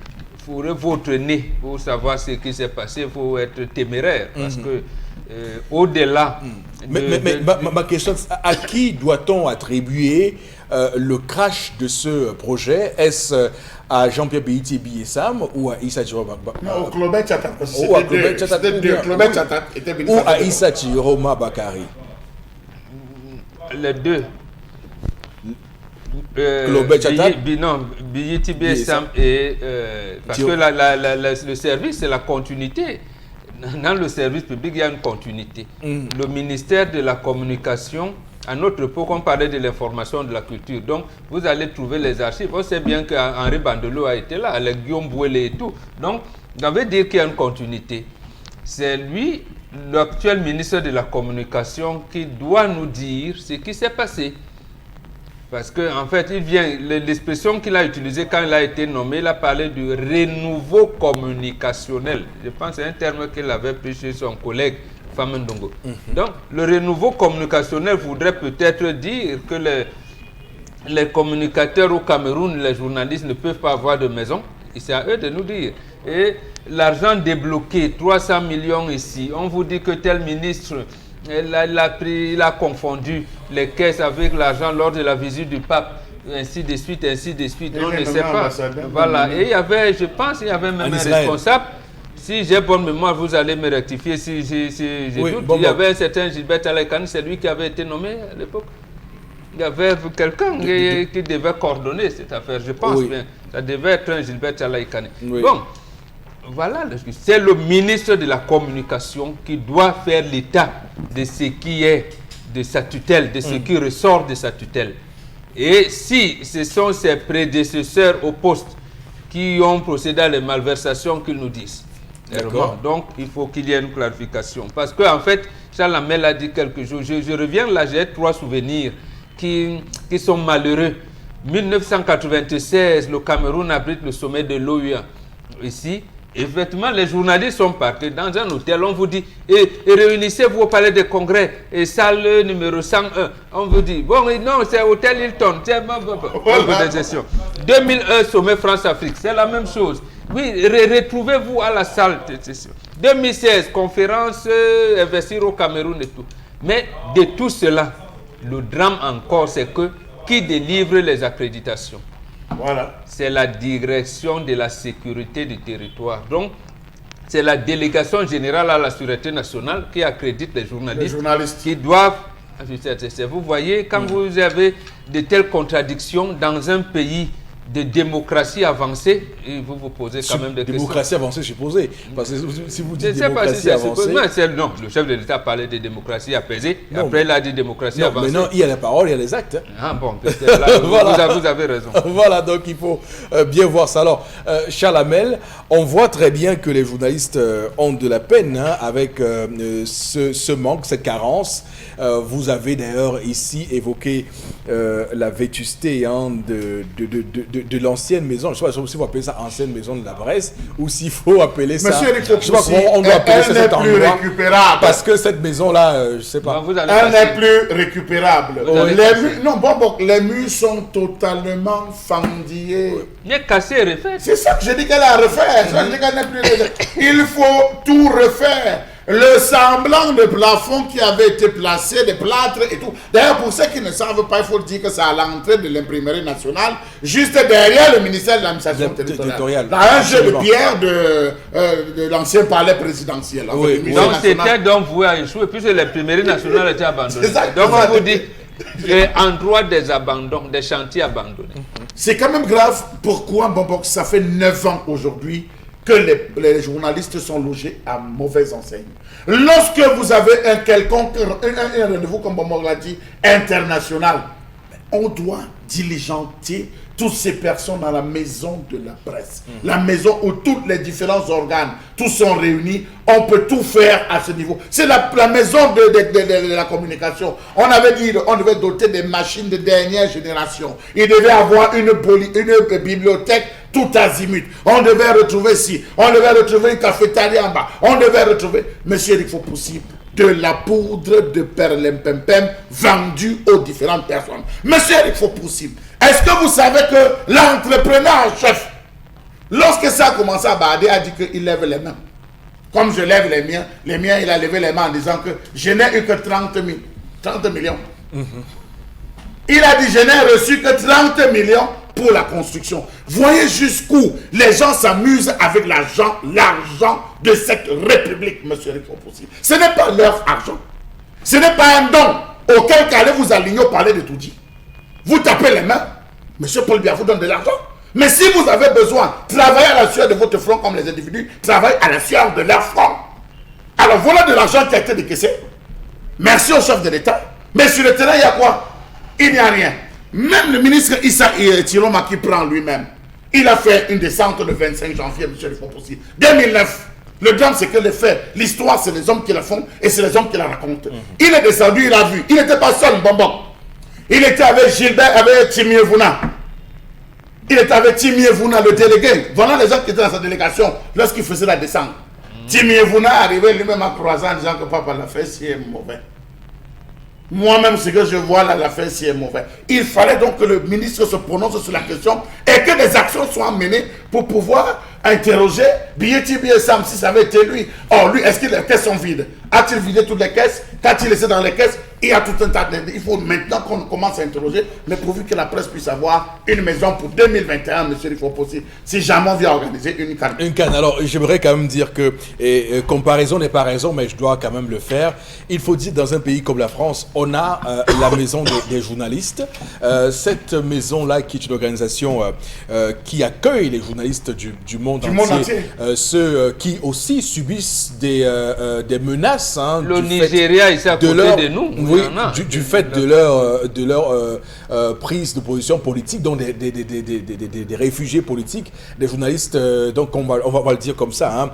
fourrer votre nez pour savoir ce qui s'est passé, il faut être téméraire. Parce que au-delà... Ma question, à qui doit-on attribuer le crash de ce projet? Est-ce à Jean-Pierre Biiti Biessam ou à Issa Tiroma? Non, au Claubet Chatat. Ou à Claubet Chatat. Ou à Issa Tiroma Bakari? Les deux. Biyiti BSM et parce que le service, c'est la continuité. Dans le service public, il y a une continuité. Le ministère de la Communication, à notre époque, on parlait de l'information, de la culture. Donc, vous allez trouver les archives. On sait bien qu'Henri Bandelot a été là, avec Guillaume Bouélé et tout. Donc, ça veut dire qu'il y a une continuité. C'est lui, l'actuel ministre de la Communication, qui doit nous dire ce qui s'est passé. Parce qu'en fait, l'expression qu'il a utilisée quand il a été nommé, il a parlé du renouveau communicationnel. Je pense que c'est un terme qu'il avait pris chez son collègue Famendongo. Donc, le renouveau communicationnel voudrait peut-être dire que les communicateurs au Cameroun, les journalistes ne peuvent pas avoir de maison. Et c'est à eux de nous dire. Et l'argent débloqué, 300 millions ici, on vous dit que tel ministre... Il a confondu les caisses avec l'argent lors de la visite du pape, ainsi de suite, on ne sait pas. Voilà, et il y avait, je pense, il y avait même un responsable. Si j'ai bonne mémoire, vous allez me rectifier si j'ai doute. Il y avait un certain Gilbert Alaïkane, c'est lui qui avait été nommé à l'époque. Il y avait quelqu'un qui devait coordonner cette affaire, je pense bien. Ça devait être un Gilbert Alaïkane. Bon. Voilà, c'est le ministre de la Communication qui doit faire l'état de ce qui est de sa tutelle, de ce qui ressort de sa tutelle. Et si ce sont ses prédécesseurs au poste qui ont procédé à les malversations, qu'ils nous disent. Donc, il faut qu'il y ait une clarification. Parce qu'en fait, Charles Hamel a dit quelques jours, je reviens là, j'ai 3 souvenirs qui sont malheureux. 1996, le Cameroun abrite le sommet de l'OUA. Ici, effectivement, les journalistes sont partis dans un hôtel. On vous dit, et réunissez-vous au palais des congrès, et salle numéro 101. On vous dit, bon, non, c'est hôtel Hilton. 2001, sommet France-Afrique, c'est la même chose. Oui, retrouvez-vous à la salle de session. 2016, conférence investir au Cameroun et tout. Mais de tout cela, le drame encore, c'est que qui délivre les accréditations? Voilà. C'est la direction de la sécurité du territoire. Donc, c'est la délégation générale à la sûreté nationale qui accrédite les journalistes. Qui doivent... Vous voyez, quand vous avez de telles contradictions dans un pays de démocratie avancée, vous vous posez quand même des questions. Démocratie avancée, je suppose. Parce que si vous dites démocratie avancée... Non, le chef de l'État parlait de démocratie apaisée. Après, il a dit démocratie avancée. Mais non, il y a la parole, il y a les actes. Ah bon, là, voilà. vous avez raison. Voilà, donc il faut bien voir ça. Alors, Charles Hamel, on voit très bien que les journalistes ont de la peine avec ce manque, cette carence. Vous avez d'ailleurs ici évoqué la vétusté de l'ancienne maison. Je ne sais pas si vous appelez ça ancienne maison de la Bresse ou s'il faut appeler ça. Monsieur Eric Fopoussi, je sais pas comment on doit appeler ça cet endroit. Parce que cette maison-là, je ne sais pas. Elle n'est plus récupérable. Les murs sont totalement fendillés. Il est cassé et refait. C'est ça que je dis qu'elle a refait. Il faut tout refaire. Le semblant de plafond qui avait été placé, des plâtres et tout. D'ailleurs, pour ceux qui ne savent pas, il faut dire que c'est à l'entrée de l'imprimerie nationale, juste derrière le ministère de l'administration territoriale. Dans un jeu de pierre de l'ancien palais présidentiel. Oui. Donc c'était donc voué à échouer, puisque l'imprimerie nationale était abandonnée. Donc on vous dit, en droit des abandons, des chantiers abandonnés. C'est quand même grave. Pourquoi, ça fait 9 ans aujourd'hui que les journalistes sont logés à mauvaise enseigne. Lorsque vous avez un quelconque un rendez-vous, comme on l'a dit, international, on doit diligenter toutes ces personnes dans la maison de la presse. La maison où tous les différents organes, tous sont réunis, on peut tout faire à ce niveau. C'est la maison de la communication. On avait dit on devait doter des machines de dernière génération. Il devait avoir une bibliothèque tout azimut. On devait retrouver ici, on devait retrouver une cafétéria en bas, on devait retrouver, monsieur Eric Fopoussi, de la poudre de perlimpinpin vendue aux différentes personnes. Monsieur Eric Fopoussi, est-ce que vous savez que l'entrepreneur en chef, lorsque ça a commencé à bader, a dit qu'il lève les mains. Comme je lève les miens, il a levé les mains en disant que je n'ai eu que 30 millions. Il a dit, je n'ai reçu que 30 millions pour la construction. Voyez jusqu'où les gens s'amusent avec l'argent de cette république, monsieur Eric Fopoussi. Ce n'est pas leur argent. Ce n'est pas un don auquel cas allez vous aligner au palais de Toudi. Vous tapez les mains. Monsieur Paul Biya vous donne de l'argent. Mais si vous avez besoin, travaillez à la sueur de votre front comme les individus, travaillez à la sueur de leur front. Alors voilà de l'argent qui a été décaissé. Merci au chef de l'État. Mais sur le terrain, il y a quoi? Il n'y a rien. Même le ministre Issa Tiroma qui prend lui-même, il a fait une descente le 25 janvier, monsieur le Fopossi, 2009. Le drame, c'est que les faits, l'histoire, c'est les hommes qui la font et c'est les hommes qui la racontent. Il est descendu, il a vu. Il n'était pas seul, Bonbon. Il était avec Gilbert, avec Timi Vouna. Il était avec Timi Vouna, le délégué. Voilà les gens qui étaient dans sa délégation lorsqu'il faisait la descente. Timi Vouna arrivait lui-même à croisant en disant que papa, la fête, si est mauvais. Moi-même, ce que je vois là, la fête, si est mauvais. Il fallait donc que le ministre se prononce sur la question et que des actions soient menées pour pouvoir interroger Bieti Sam si ça avait été lui. Or, lui, est-ce que les caisses sont vides? A-t-il vidé toutes les caisses? Qu'a-t-il laissé dans les caisses? Il y a tout un tas de... Il faut maintenant qu'on commence à interroger, mais pourvu que la presse puisse avoir une maison pour 2021, monsieur Rifopossi, si jamais on vient organiser une canne. Une canne. Alors, j'aimerais quand même dire que, comparaison n'est pas raison, mais je dois quand même le faire. Il faut dire, dans un pays comme la France, on a la maison des journalistes. Cette maison-là, qui est une organisation qui accueille les journalistes du monde entier. Ceux qui aussi subissent des menaces. Hein, le Nigeria, ici à côté de nous. Oui, du fait de leur prise de position politique, donc des réfugiés politiques, des journalistes, donc on va le dire comme ça, hein,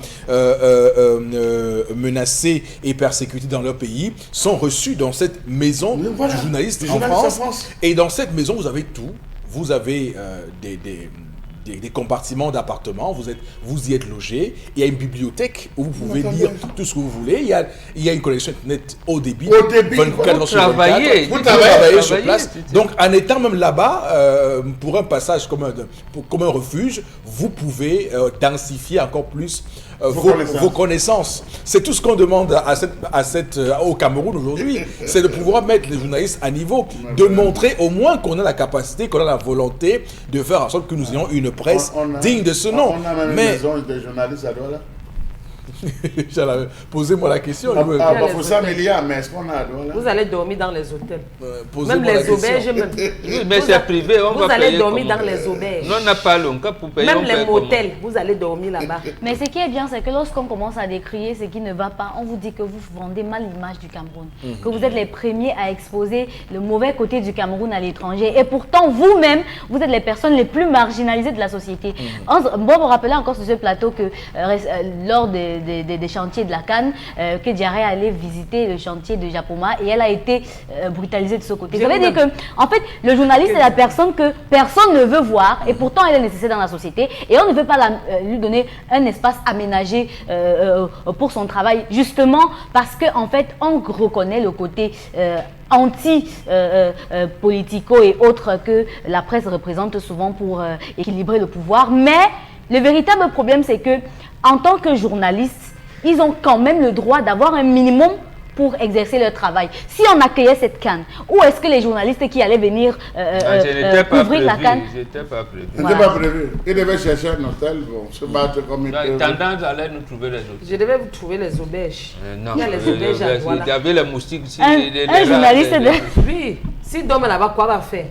menacés et persécutés dans leur pays, sont reçus dans cette maison du journaliste en France. Et dans cette maison, vous avez tout. Vous avez des compartiments d'appartements, vous y êtes logé, il y a une bibliothèque où vous pouvez lire tout ce que vous voulez, il y a une connexion internet haut débit, 24 sur 24, vous travaillez sur place. Donc en étant même là-bas, pour un passage comme un refuge, vous pouvez densifier encore plus vos connaissances. C'est tout ce qu'on demande au Cameroun aujourd'hui, c'est de pouvoir mettre les journalistes à niveau, de montrer au moins qu'on a la capacité, qu'on a la volonté de faire en sorte que nous ayons une presse digne de ce nom. On a même une maison de journalistes à Douala. Posez-moi la question. Pour ça, mais est-ce qu'on a à Douala? Vous allez dormir dans les hôtels. Même les auberges. Même. Oui, mais c'est privé. Vous allez dormir dans les auberges. Non, on n'a pas long pour payer. Même les motels, vous allez dormir là-bas. Mais ce qui est bien, c'est que lorsqu'on commence à décrier ce qui ne va pas, on vous dit que vous vendez mal l'image du Cameroun. Que vous êtes les premiers à exposer le mauvais côté du Cameroun à l'étranger. Et pourtant, vous-même, vous êtes les personnes les plus marginalisées de la société. Bon, vous rappelez encore sur ce plateau que lors des chantiers de la Cannes, que Diarra allait visiter le chantier de Japoma et elle a été brutalisée de ce côté. Ça veut dire que, en fait, le journaliste est la personne que personne ne veut voir et pourtant elle est nécessaire dans la société et on ne veut pas lui donner un espace aménagé pour son travail, justement parce qu'en fait, on reconnaît le côté anti-politico et autres que la presse représente souvent pour équilibrer le pouvoir. Mais le véritable problème, c'est que en tant que journaliste, ils ont quand même le droit d'avoir un minimum pour exercer leur travail. Si on accueillait cette canne, où est-ce que les journalistes qui allaient venir couvrir la canne? C'était pas prévu. C'était pas prévu. Ils devaient chercher un hôtel, se battre comme ils peuvent. Tendance allait nous trouver les auberges. Je devais vous trouver les auberges. Non, il y a les auberges à Douala. Il y avait les moustiques. Un journaliste Oui, si dorme là-bas, quoi va faire?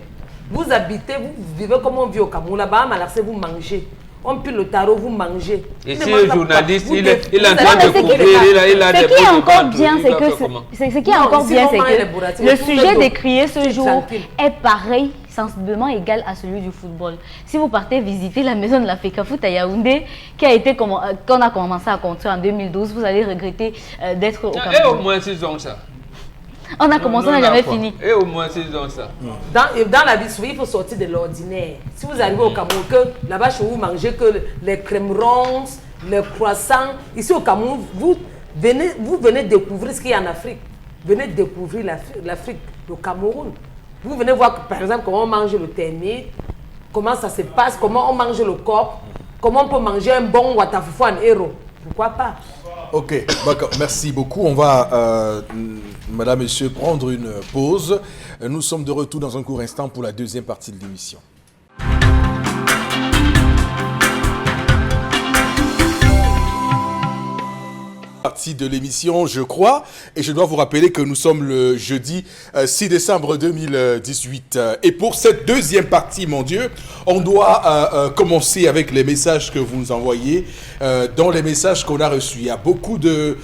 Vous habitez, vous vivez comme on vit au Cameroun. Là-bas, à Malassé, vous mangez. On pile le tarot, vous mangez. Et si le journaliste, il est en train de couvrir, il a des Ce qui est encore bien, c'est que le sujet décrié ce jour est pareil, sensiblement égal à celui du football. Si vous partez visiter la maison de la FECAFOOT à Yaoundé, qu'on a commencé à construire en 2012, vous allez regretter d'être au Cameroun. Et au moins, ils ont ça. On a commencé, on n'a jamais fini. Et au moins, ils ont ça. Dans la vie, il faut sortir de l'ordinaire. Si vous arrivez au Cameroun, que là-bas, chez vous, mangez que les crèmes ronces, les croissants. Ici au Cameroun, vous venez découvrir ce qu'il y a en Afrique. Venez découvrir l'Afrique, le Cameroun. Vous venez voir, par exemple, comment on mange le termite, comment ça se passe, comment on mange le corps, comment on peut manger un bon watafufu en héros. Pourquoi pas? Ok, d'accord, merci beaucoup. On va, madame, messieurs, prendre une pause. Nous sommes de retour dans un court instant pour la deuxième partie de l'émission. partie de l'émission, je crois. Et je dois vous rappeler que nous sommes le jeudi 6 décembre 2018. Et pour cette deuxième partie, mon Dieu, on doit commencer avec les messages que vous nous envoyez. Dans les messages qu'on a reçus, il y a beaucoup de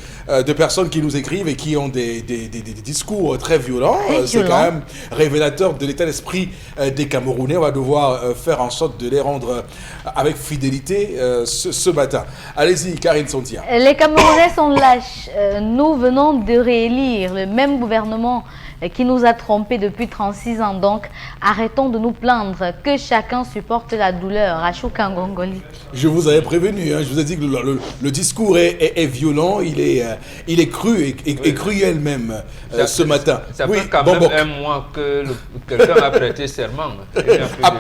personnes qui nous écrivent et qui ont des discours très violents. C'est quand même révélateur de l'état d'esprit des Camerounais. On va devoir faire en sorte de les rendre avec fidélité ce matin. Allez-y, Karine Sontia. Les Camerounais sont lâches. Nous venons de réélire le même gouvernement qui nous a trompés depuis 36 ans. Donc, arrêtons de nous plaindre. Que chacun supporte la douleur. Achouka Ngongoli. Je vous avais prévenu. Je vous ai dit que le discours est violent. Il est cru et cruel même ce matin. Ça fait quand même un mois que quelqu'un a prêté serment. À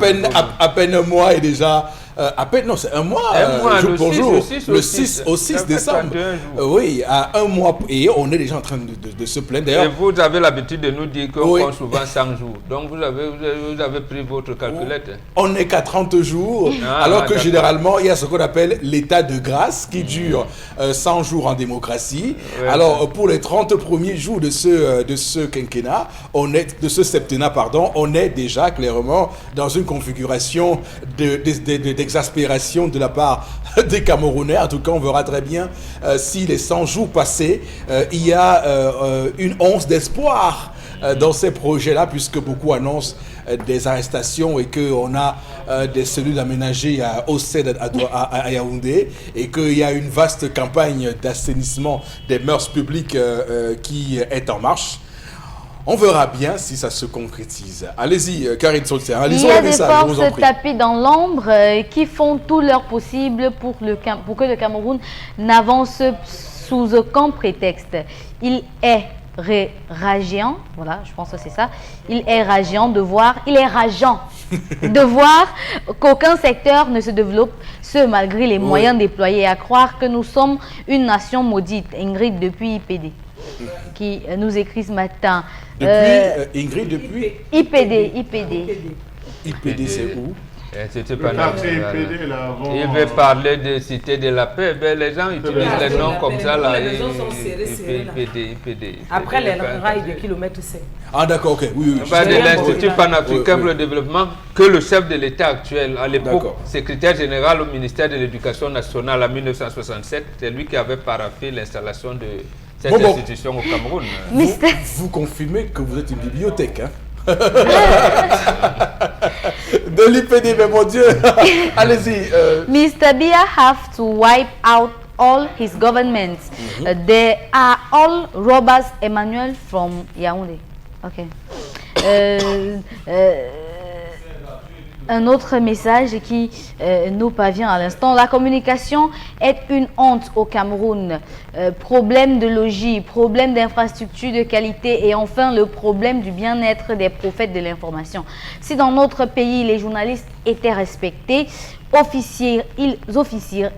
peine un mois et déjà... à peine, non, c'est un mois, jour pour jour, le 6 au 6 décembre. Oui, à un mois, et on est déjà en train de se plaindre. Et vous avez l'habitude de nous dire qu'on compte souvent 100 jours. Donc vous avez pris votre calculette. On n'est qu'à 30 jours, alors que généralement, il y a ce qu'on appelle l'état de grâce qui dure 100 jours en démocratie. Alors, pour les 30 premiers jours de ce quinquennat, de ce septennat, pardon, on est déjà clairement dans une configuration d'exaspération de la part des Camerounais. En tout cas, on verra très bien si les 100 jours passés, il y a une once d'espoir dans ces projets-là, puisque beaucoup annoncent des arrestations et qu'on a des cellules aménagées au CED à Yaoundé et qu'il y a une vaste campagne d'assainissement des mœurs publiques qui est en marche. On verra bien si ça se concrétise. Allez-y, Karine Solskjaer. Il y a des forces tapées dans l'ombre qui font tout leur possible pour que le Cameroun n'avance sous aucun prétexte. Il est rageant, voilà, je pense que c'est ça. Il est rageant de voir qu'aucun secteur ne se développe, ce malgré les moyens déployés. À croire que nous sommes une nation maudite. Ingrid depuis IPD qui nous écrit ce matin. Ingrid depuis IPD, c'est où? C'était pas il veut parler de Cité de la Paix. Ben, les gens utilisent les noms comme ça. Là, les maisons sont serrées. IPD. Après les rails de kilomètres 5. Ah d'accord, ok. Oui. De l'Institut panafricain pour le développement que le chef de l'État actuel, à l'époque, secrétaire général au ministère de l'Éducation nationale en 1967, c'est lui qui avait paraphé l'installation de cette institution au Cameroun. Vous confirmez que vous êtes une bibliothèque, hein? De l'IPD, mais mon Dieu. Allez-y. Mr. Biya have to wipe out all his governments. They are all robbers. Emmanuel from Yaoundé. Ok. Un autre message qui nous parvient à l'instant. La communication est une honte au Cameroun. Problème de logis, problème d'infrastructures de qualité et enfin le problème du bien-être des prophètes de l'information. Si dans notre pays les journalistes étaient respectés,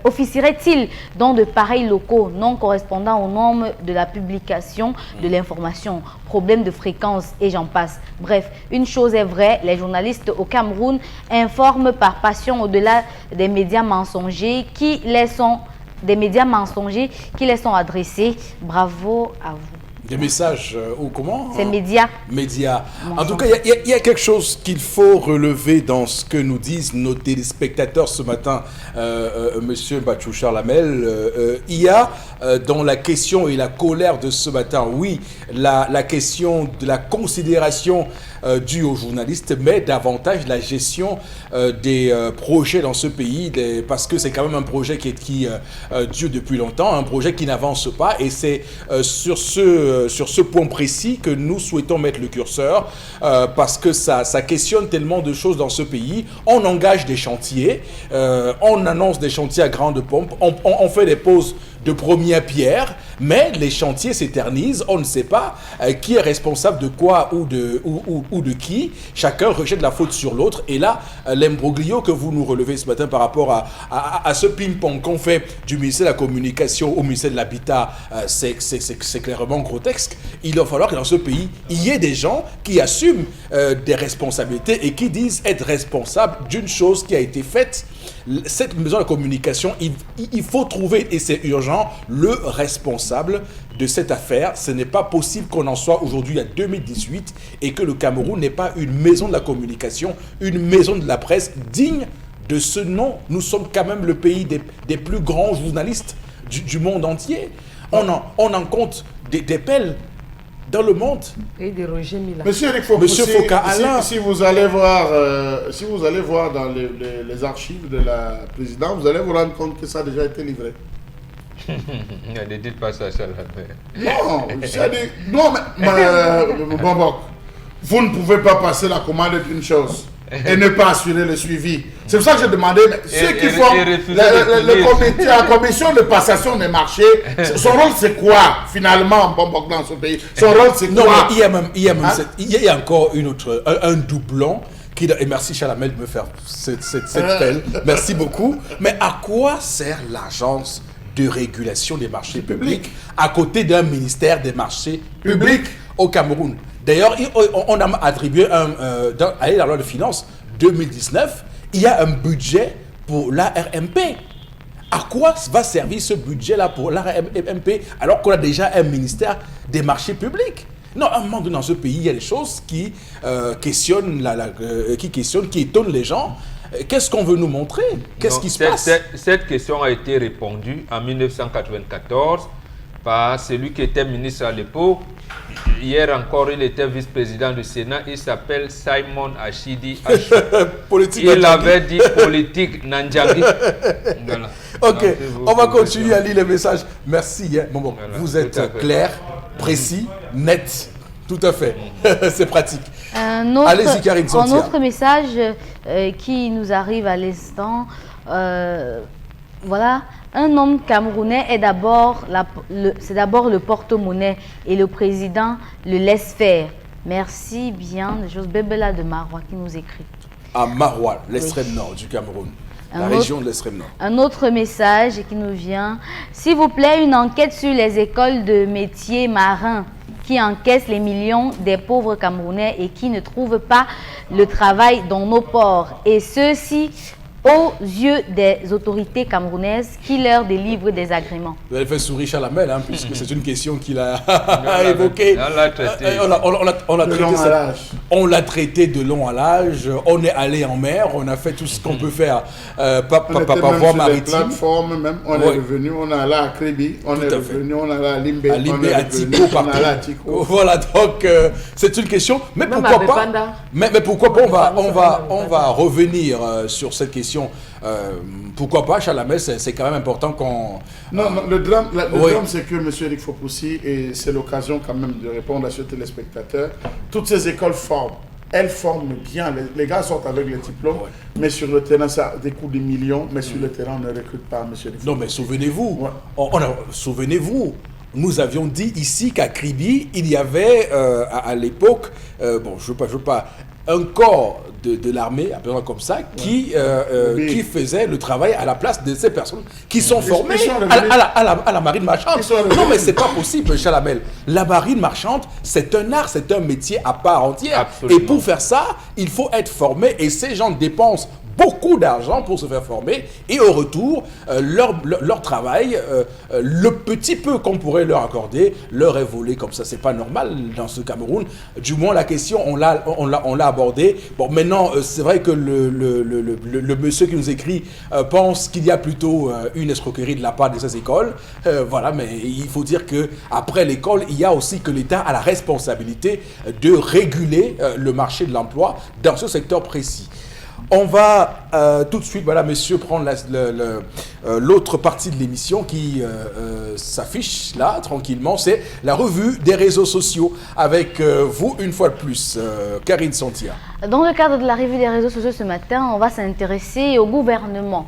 officieraient-ils dans de pareils locaux non correspondant aux normes de la publication de l'information, problème de fréquence et j'en passe. Bref, une chose est vraie, les journalistes au Cameroun informent par passion au-delà des médias mensongers qui les sont adressés. Bravo à vous. Des messages ou comment? C'est médias. Médias. En tout cas, il y a quelque chose qu'il faut relever dans ce que nous disent nos téléspectateurs ce matin, Monsieur Bachouchar Lamel. Il y a dans la question et la colère de ce matin, oui, la question de la considération due aux journalistes, mais davantage la gestion des projets dans ce pays, parce que c'est quand même un projet qui dure depuis longtemps, un projet qui n'avance pas, et c'est sur ce point précis que nous souhaitons mettre le curseur, parce que ça questionne tellement de choses dans ce pays. On engage des chantiers, on annonce des chantiers à grande pompe, on fait des pauses de première pierre, mais les chantiers s'éternisent, on ne sait pas qui est responsable de quoi ou de qui, chacun rejette la faute sur l'autre, et là, l'imbroglio que vous nous relevez ce matin par rapport à ce ping-pong qu'on fait du ministère de la Communication au ministère de l'Habitat, c'est clairement grotesque. Il va falloir que dans ce pays, il y ait des gens qui assument des responsabilités et qui disent être responsables d'une chose qui a été faite cette maison de communication, il faut trouver, et c'est urgent, le responsable de cette affaire. Ce n'est pas possible qu'on en soit aujourd'hui à 2018 et que le Cameroun n'ait pas une maison de la communication, une maison de la presse digne de ce nom. Nous sommes quand même le pays des plus grands journalistes du monde entier. On en compte des pelles dans le monde. Et de Roger Mila. Monsieur Eric Foka, si vous allez voir dans les archives de la présidence, vous allez vous rendre compte que ça a déjà été livré. Ne dites pas ça, Charles. Non, mais Bombok, vous ne pouvez pas passer la commande d'une chose et ne pas assurer le suivi. C'est pour ça que j'ai demandé, ceux qui font la commission de passation des marchés, son rôle c'est quoi finalement, Bombok, dans ce pays? Son rôle c'est quoi? Non, il y a encore un doublon. Et merci Chalamel de me faire cette pelle. Merci beaucoup. Mais à quoi sert l'agence de régulation des marchés publics à côté d'un ministère des marchés publics au Cameroun? D'ailleurs, on a attribué dans la loi de finances 2019, il y a un budget pour l'ARMP. À quoi va servir ce budget-là pour l'ARMP alors qu'on a déjà un ministère des marchés publics? Non, à un moment donné, dans ce pays, il y a des choses qui questionnent, qui étonnent les gens. Qu'est-ce qu'on veut nous montrer? Qu'est-ce qui se passe? Cette question a été répondue en 1994 par celui qui était ministre à l'époque. Hier encore, il était vice-président du Sénat. Il s'appelle Simon Achidi. Il avait dit politique Nanjagi. Voilà. Ok, on va continuer à lire les messages. Merci. Bon, voilà, vous êtes clair, précis, net. Tout à fait. C'est pratique. Allez-y, Karine Santia. Un autre message qui nous arrive à l'instant. Voilà. Un homme camerounais est d'abord le porte-monnaie et le président le laisse faire. Merci bien de Bebela de Marois qui nous écrit. À Marois, l'extrême nord du Cameroun. La région de l'extrême nord. Un autre message qui nous vient. S'il vous plaît, une enquête sur les écoles de métiers marins qui encaissent les millions des pauvres Camerounais et qui ne trouvent pas le travail dans nos ports. Et ceux-ci aux yeux des autorités camerounaises qui leur délivrent des agréments. Vous avez fait sourire Chalamel, puisque c'est une question qu'il a évoquée. On l'a traité de long à large. On est allé en mer, on a fait tout ce qu'on peut faire par voie maritime. On est revenu, on est allé à Kribi, on est revenu, on est allé à Limbe, à Tiko, partout. Voilà, donc c'est une question. Mais pourquoi pas? Mais pourquoi pas? On va revenir sur cette question. Pourquoi pas, Chalamel, c'est quand même important qu'on... Non, le drame c'est que M. Eric Fopoussi, et c'est l'occasion quand même de répondre à ce téléspectateur, toutes ces écoles forment. Elles forment bien. Les gars sortent avec les diplômes, mais sur le terrain, ça découle des millions, mais sur le terrain, on ne recrute pas, M. Eric Fopoussi. Non, mais souvenez-vous, souvenez-vous, nous avions dit ici qu'à Kribi, il y avait à l'époque, je veux pas, un corps de l'armée, appelons comme ça, qui faisait le travail à la place de ces personnes qui sont formées à la marine marchande. Non, mais c'est pas possible, Chalamel. La marine marchande, c'est un art, c'est un métier à part entière. Absolument. Et pour faire ça, il faut être formé et ces gens dépensent beaucoup d'argent pour se faire former et au retour, leur travail, le petit peu qu'on pourrait leur accorder, leur est volé comme ça. C'est pas normal dans ce Cameroun. Du moins, la question, on l'a abordée. Bon, maintenant, c'est vrai que le monsieur qui nous écrit pense qu'il y a plutôt une escroquerie de la part de ces écoles. Voilà, mais il faut dire que après l'école, il y a aussi que l'État a la responsabilité de réguler le marché de l'emploi dans ce secteur précis. On va tout de suite, voilà, messieurs, prendre l'autre partie de l'émission qui s'affiche là, tranquillement. C'est la revue des réseaux sociaux avec vous, une fois de plus, Karine Santia. Dans le cadre de la revue des réseaux sociaux ce matin, on va s'intéresser au gouvernement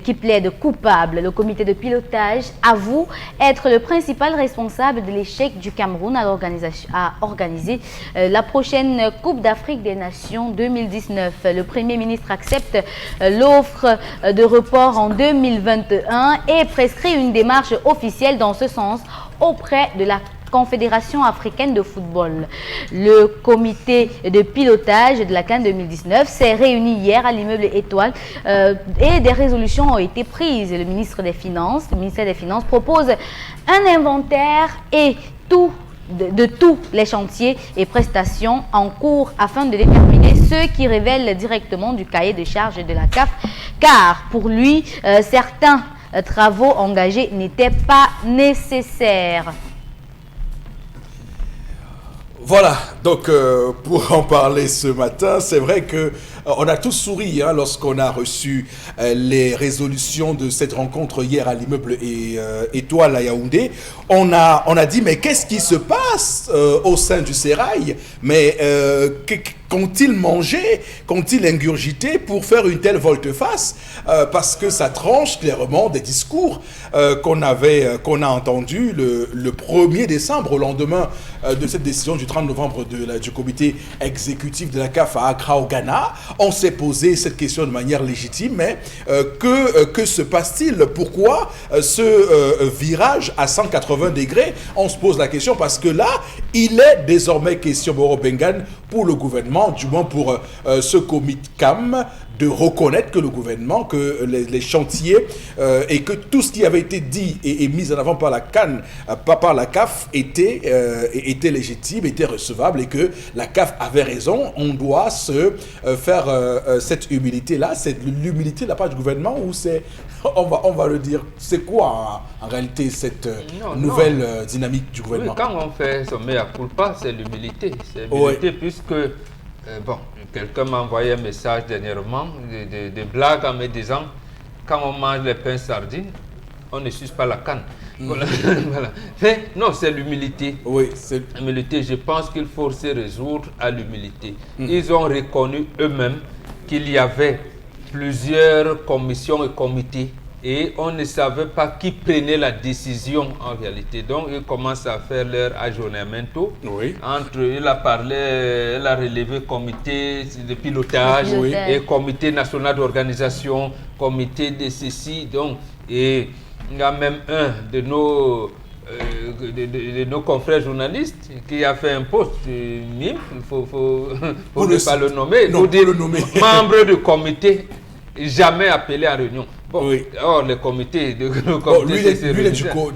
qui plaide coupable. Le comité de pilotage avoue être le principal responsable de l'échec du Cameroun à organiser la prochaine Coupe d'Afrique des Nations 2019. Le Premier ministre accepte l'offre de report en 2021 et prescrit une démarche officielle dans ce sens auprès de la Confédération africaine de football. Le comité de pilotage de la CAN 2019 s'est réuni hier à l'immeuble Étoile et des résolutions ont été prises. Le ministère des Finances propose un inventaire et de tous les chantiers et prestations en cours afin de déterminer ceux qui révèlent directement du cahier de charges de la CAF, car pour lui, certains travaux engagés n'étaient pas nécessaires. Voilà, donc pour en parler ce matin, c'est vrai que on a tous souri lorsqu'on a reçu les résolutions de cette rencontre hier à l'immeuble Étoile à Yaoundé. On a dit, mais qu'est-ce qui se passe au sein du sérail? Mais qu'ont-ils mangé, qu'ont-ils ingurgité pour faire une telle volte-face? Parce que ça tranche clairement des discours qu'on a entendus le 1er décembre, au lendemain de cette décision du 30 novembre du comité exécutif de la CAF à Accra au Ghana. On s'est posé cette question de manière légitime, mais que se passe-t-il? Pourquoi ce virage à 180 degrés? On se pose la question parce que là, il est désormais question, Boro Bengan, pour le gouvernement, du moins pour ce comité CAM, de reconnaître que le gouvernement, que les chantiers et que tout ce qui avait été dit et mis en avant par la CAN, pas par la CAF, était légitime, était recevable et que la CAF avait raison. On doit se faire cette humilité-là. C'est l'humilité de la part du gouvernement ou c'est, on va le dire, c'est quoi en réalité cette nouvelle dynamique du gouvernement? Oui, quand on fait son mea culpa, c'est l'humilité. C'est l'humilité puisque, bon, quelqu'un m'a envoyé un message dernièrement, des blagues en me disant, quand on mange les pains sardines, on ne suce pas la canne. Voilà. Mais non, c'est l'humilité. Oui, c'est l'humilité. Je pense qu'il faut se résoudre à l'humilité. Ils ont reconnu eux-mêmes qu'il y avait plusieurs commissions et comités et on ne savait pas qui prenait la décision en réalité. Donc, ils commencent à faire leur aggiornamento. Oui. Il a relevé comité de pilotage et comité national d'organisation, comité de ceci. Donc, et il y a même un de nos confrères journalistes qui a fait un post, il faut ne pas le nommer, non, nous dire le nommer. membre du comité, jamais appelé à réunion. Bon, oui. Or, le comité lui, il est du COCAN,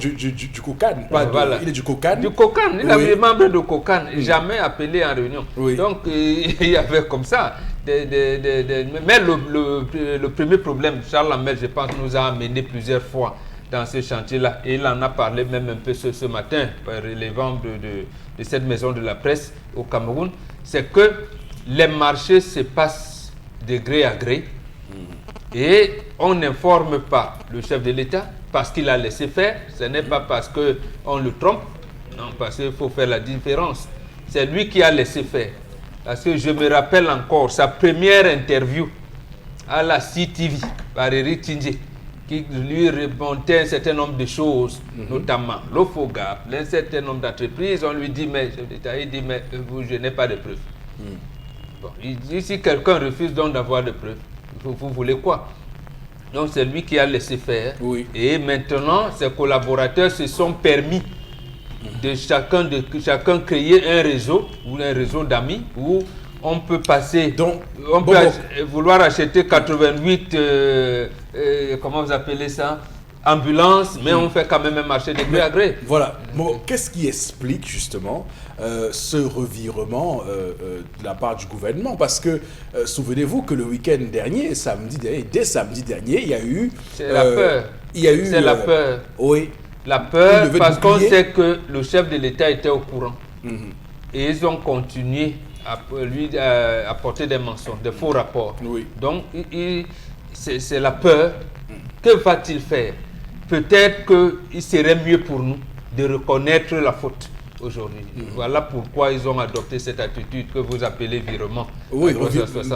il est du COCAN. Du COCAN, il est membre du COCAN, jamais appelé en réunion. Oui. Donc, il y avait comme ça. Mais le premier problème, Charles Lamel, je pense, nous a amené plusieurs fois dans ce chantier-là. Et il en a parlé même un peu ce matin, par les membres de cette maison de la presse au Cameroun. C'est que les marchés se passent de gré à gré. Et on n'informe pas le chef de l'État parce qu'il a laissé faire. Ce n'est pas parce qu'on le trompe. Non, parce qu'il faut faire la différence. C'est lui qui a laissé faire. Parce que je me rappelle encore sa première interview à la CTV par Eric Tindje, qui lui remontait un certain nombre de choses, notamment l'OFOGAP, un certain nombre d'entreprises. On lui dit, mais chef d'État, il dit, mais je n'ai pas de preuves. Bon, il dit, si quelqu'un refuse donc d'avoir de preuves, vous voulez quoi? Donc c'est lui qui a laissé faire. Oui. Et maintenant, ses collaborateurs se sont permis de chacun créer un réseau ou un réseau d'amis où on peut passer. Donc, on peut vouloir acheter 88, comment vous appelez ça? Ambulance, mais on fait quand même un marché de gré à gré. Voilà. Bon, qu'est-ce qui explique justement ce revirement de la part du gouvernement? Parce que souvenez-vous que le week-end dernier, dès samedi dernier, il y a eu... C'est la peur. C'est la peur. Oui. La peur parce qu'on sait que le chef de l'État était au courant. Et ils ont continué à lui apporter des mensonges, des faux rapports. Oui. Donc, c'est la peur. Que va-t-il faire? Peut-être qu'il serait mieux pour nous de reconnaître la faute aujourd'hui. Voilà pourquoi ils ont adopté cette attitude que vous appelez virement. Oui,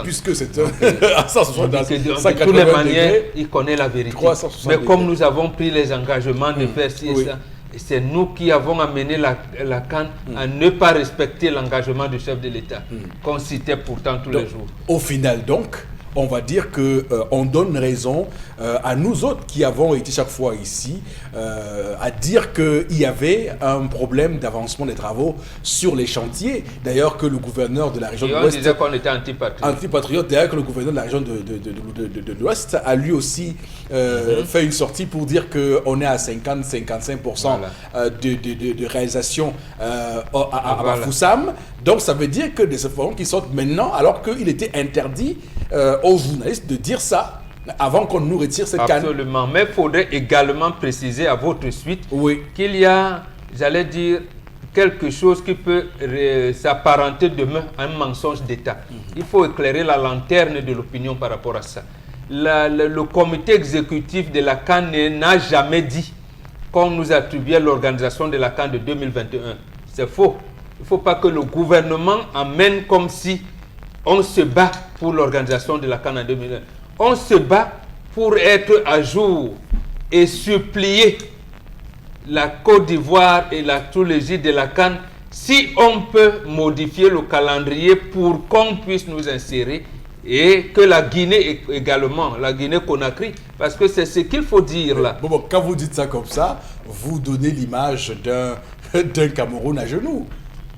puisque c'est à 160 de toutes les manières, il connaît la vérité. Mais comme nous avons pris les engagements de faire ci et ça, c'est nous qui avons amené la CAN à ne pas respecter l'engagement du chef de l'État, qu'on citait pourtant tous les jours. Au final donc, on va dire que on donne raison à nous autres qui avons été chaque fois ici à dire qu'il y avait un problème d'avancement des travaux sur les chantiers. D'ailleurs que le gouverneur de la région de l'Ouest... on disait qu'on était antipatriote. Antipatriote, d'ailleurs que le gouverneur de la région de l'Ouest a lui aussi fait une sortie pour dire qu'on est à 50-55% voilà. de réalisation à Bafoussam. Donc ça veut dire que des informations qui sortent maintenant, alors qu'il était interdit aux journalistes de dire ça avant qu'on nous retire cette canne. Absolument, mais il faudrait également préciser à votre suite qu'il y a, j'allais dire, quelque chose qui peut s'apparenter demain à un mensonge d'État. Il faut éclairer la lanterne de l'opinion par rapport à ça. Le comité exécutif de la CAN n'a jamais dit qu'on nous attribuait l'organisation de la CAN de 2021. C'est faux. Il ne faut pas que le gouvernement amène comme si on se bat pour l'organisation de la CAN en 2021. On se bat pour être à jour et supplier la Côte d'Ivoire et la Tunisie de la CAN si on peut modifier le calendrier pour qu'on puisse nous insérer et que la Guinée également, la Guinée-Conakry, parce que c'est ce qu'il faut dire là. Bon, quand vous dites ça comme ça, vous donnez l'image d'un Cameroun à genoux.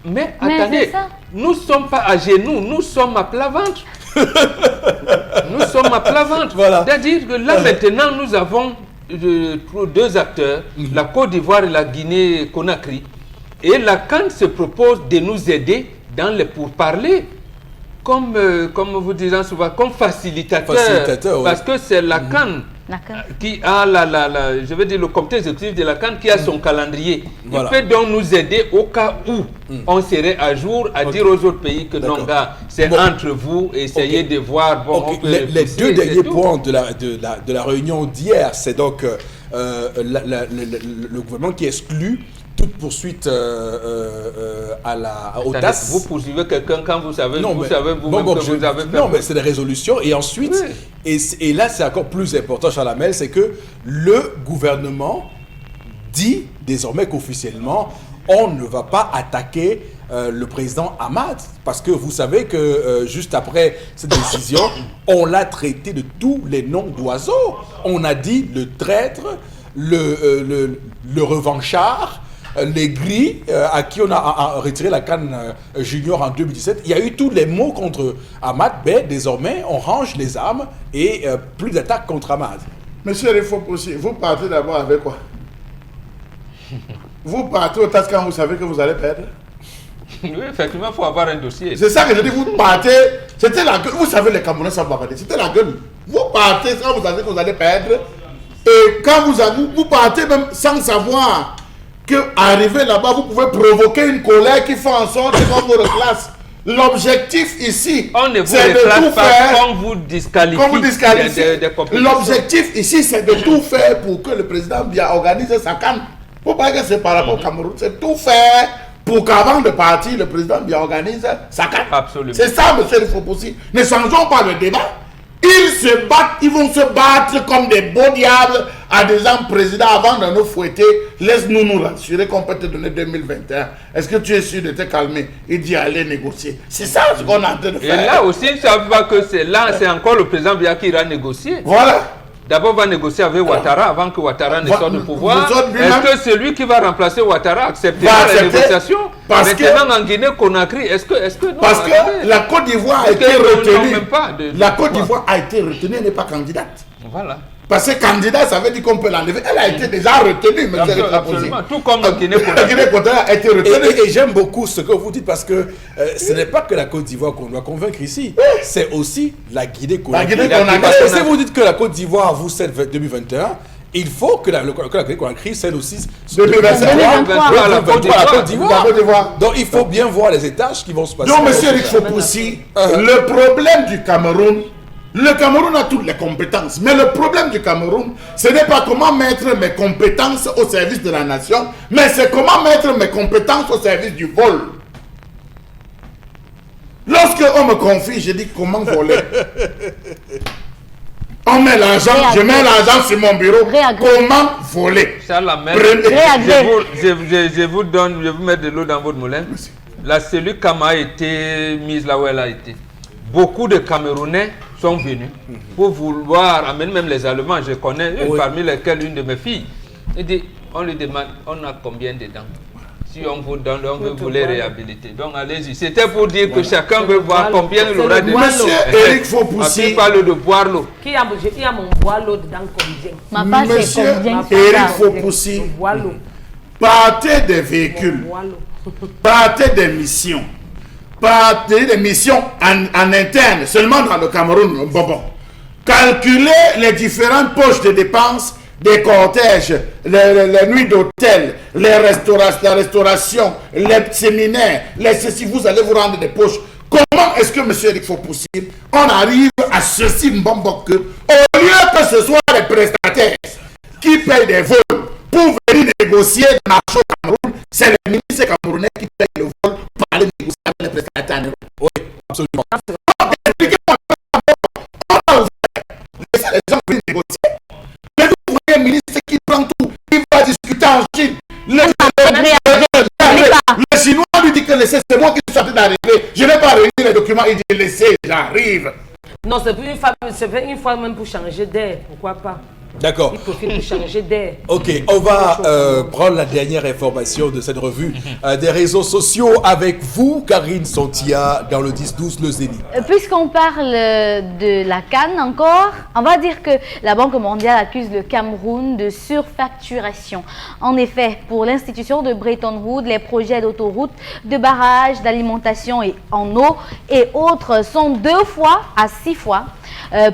Mais attendez, nous ne sommes pas à genoux, nous sommes à plat ventre. Nous sommes à plat ventre. Voilà. C'est-à-dire que là maintenant, nous avons deux acteurs, la Côte d'Ivoire et la Guinée-Conakry. Et la CAN se propose de nous aider dans les pourparlers, comme vous disons souvent, comme facilitateur. Parce que c'est la CAN qui a je veux dire le comité exécutif de la CAN qui a son calendrier. Voilà. Il peut donc nous aider au cas où on serait à jour à dire aux autres pays que non, gars, c'est entre vous, essayez de voir. Bon, les deux derniers points de la réunion d'hier, c'est donc le gouvernement qui exclut toute poursuite au TAS. Vous poursuivez quelqu'un quand vous savez, vous avez fait. Non, mais c'est des résolutions. Et ensuite, et là c'est encore plus important, Charles Hamel, c'est que le gouvernement dit désormais qu'officiellement, on ne va pas attaquer le président Hamad. Parce que vous savez que juste après cette décision, on l'a traité de tous les noms d'oiseaux. On a dit le traître, le revanchard, les gris à qui on a retiré la CAN junior en 2017. Il y a eu tous les mots contre Hamad. Ben, désormais, on range les armes et plus d'attaques contre Hamad. Monsieur Rifo aussi, vous partez d'abord avec quoi? Vous partez au TAS quand vous savez que vous allez perdre? Oui, effectivement, il faut avoir un dossier. C'est ça que je dis, vous partez, c'était la gueule. Vous savez, les Camerounais savent bavarder, c'était la gueule. Vous partez quand vous savez que vous allez perdre. Et quand vous partez même sans savoir qu'arriver là-bas, vous pouvez provoquer une colère qui fait en sorte qu'on vous reclasse. L'objectif ici, c'est de tout faire. Quand vous disqualifiez des compétitions. L'objectif ici, c'est de tout faire pour que le président Biya organise sa CAN. Il ne faut pas que c'est par rapport au Cameroun, c'est tout faire pour qu'avant de partir, le président Biya organise sa CAN. Absolument. C'est ça, monsieur le Fopossi. Ne changeons pas le débat. Ils vont se battre comme des beaux diables à des ans président avant de nous fouetter. Laisse-nous nous rassurer qu'on peut te donner 2021. Est-ce que tu es sûr de te calmer et d'y aller négocier? C'est ça ce qu'on est en train de faire. Et là aussi, ne savez pas que c'est encore le président Biya qui ira négocier. Voilà. D'abord, on va négocier avec Ouattara avant que Ouattara ne sorte du pouvoir. Est-ce que celui qui va remplacer Ouattara acceptera la négociation? Maintenant, en Guinée-Conakry, est-ce que non? Parce que la Côte d'Ivoire a été retenue. La Côte d'Ivoire a été retenue, elle n'est pas candidate. Voilà. Parce que candidat, ça veut dire qu'on peut l'enlever. Elle a été déjà retenue, monsieur le Absolument. Tout comme la Guinée-Conakry. La Guinée-Conakry a été retenue. Et j'aime beaucoup ce que vous dites parce que ce n'est pas que la Côte d'Ivoire qu'on doit convaincre ici, c'est aussi la Guinée-Conakry. Parce que si vous dites que la Côte d'Ivoire vous cède 2021, il faut que la Guinée-Conakry cède aussi 2023 à la Côte d'Ivoire. Donc il faut bien voir les étages qui vont se passer. Donc monsieur Eric Fopoussi, le problème du Cameroun, le Cameroun a toutes les compétences, mais le problème du Cameroun, ce n'est pas comment mettre mes compétences au service de la nation, mais c'est comment mettre mes compétences au service du vol. Lorsque on me confie, je dis comment voler. On met l'argent, je mets l'argent sur mon bureau. Comment voler? Je vous mets de l'eau dans votre moulin. La cellule Kama a été mise là où elle a été. Beaucoup de Camerounais sont venus pour vouloir amener même les Allemands. Je connais une parmi lesquelles une de mes filles. On lui demande, on a combien de dents? Si on vous donne, on veut vous les réhabiliter. Donc allez-y. C'était pour dire que chacun veut voir combien il aura de dents. Monsieur Eric Fopoussi. Il parle de boire l'eau. Qui a mon bois l'eau dedans combien? Monsieur Eric Fopoussi, partez des véhicules, partez des missions, partez des missions en interne, seulement dans le Cameroun. Bon. Calculez les différentes poches de dépenses des cortèges, les nuits d'hôtel, la restauration, les séminaires, si vous allez vous rendre des poches. Comment est-ce que, monsieur Eric Fopoussi, on arrive à ceci, Mbombo, que au lieu que ce soit les prestataires qui payent des vols pour venir négocier le marché au Cameroun, c'est les ministres camerounais qui payent le vol pour aller négocier avec les prestataires en Europe? Oui, absolument. Expliquez-moi, on a ouvert, les gens viennent négocier. Mais vous voyez un ministre qui prend tout, il va discuter en Chine. Le Chinois lui dit que laissez, c'est moi qui suis en train d'arriver. Je n'ai pas réuni les documents, il dit laissez, j'arrive. Non, c'est une fois même pour changer d'air, pourquoi pas? D'accord. Il profite pour changer d'air. Ok, on va prendre la dernière information de cette revue des réseaux sociaux avec vous, Karine Santia, dans le 10-12, le Zénith. Puisqu'on parle de la CAN encore, on va dire que la Banque mondiale accuse le Cameroun de surfacturation. En effet, pour l'institution de Bretton Woods, les projets d'autoroutes, de barrages, d'alimentation et en eau et autres sont 2 fois à 6 fois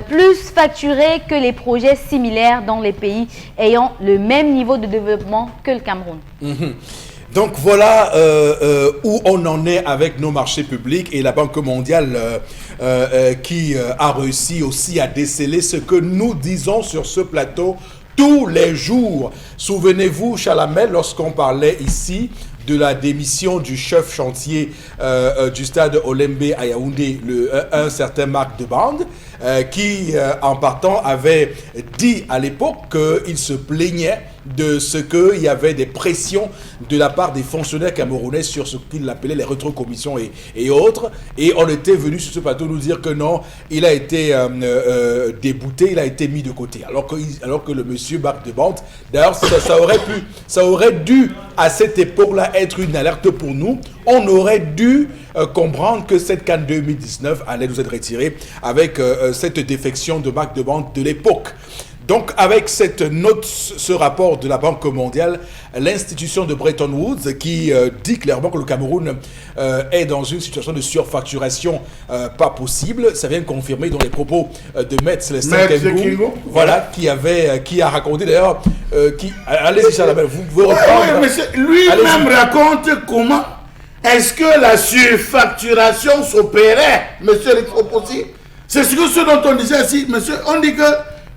plus facturés que les projets similaires dans les pays ayant le même niveau de développement que le Cameroun. Donc voilà où on en est avec nos marchés publics et la Banque mondiale qui a réussi aussi à déceler ce que nous disons sur ce plateau tous les jours. Souvenez-vous, Chalamel, lorsqu'on parlait ici de la démission du chef chantier du stade Olembe à Yaoundé, un certain Marc de Bande, qui, en partant, avait dit à l'époque qu'il se plaignait de ce qu'il y avait des pressions de la part des fonctionnaires camerounais sur ce qu'il appelait les rétrocommissions et autres. Et on était venu sur ce plateau nous dire que non, il a été débouté, il a été mis de côté. Alors que le monsieur Marc de Bande, d'ailleurs, ça aurait dû à cette époque-là être une alerte pour nous. On aurait dû comprendre que cette CAN 2019 allait nous être retirée avec cette défection de Marc de Bande de l'époque. Donc, avec cette note, ce rapport de la Banque mondiale, l'institution de Bretton Woods qui dit clairement que le Cameroun est dans une situation de surfacturation pas possible, ça vient confirmer dans les propos de Maître Célestin Kengo, voilà, qui a raconté d'ailleurs, allez-y Chalamel, vous pouvez reprendre. Oui, mais lui-même raconte comment est-ce que la surfacturation s'opérait, monsieur Eric Fopoussi. C'est ce dont on disait ici, monsieur, on dit que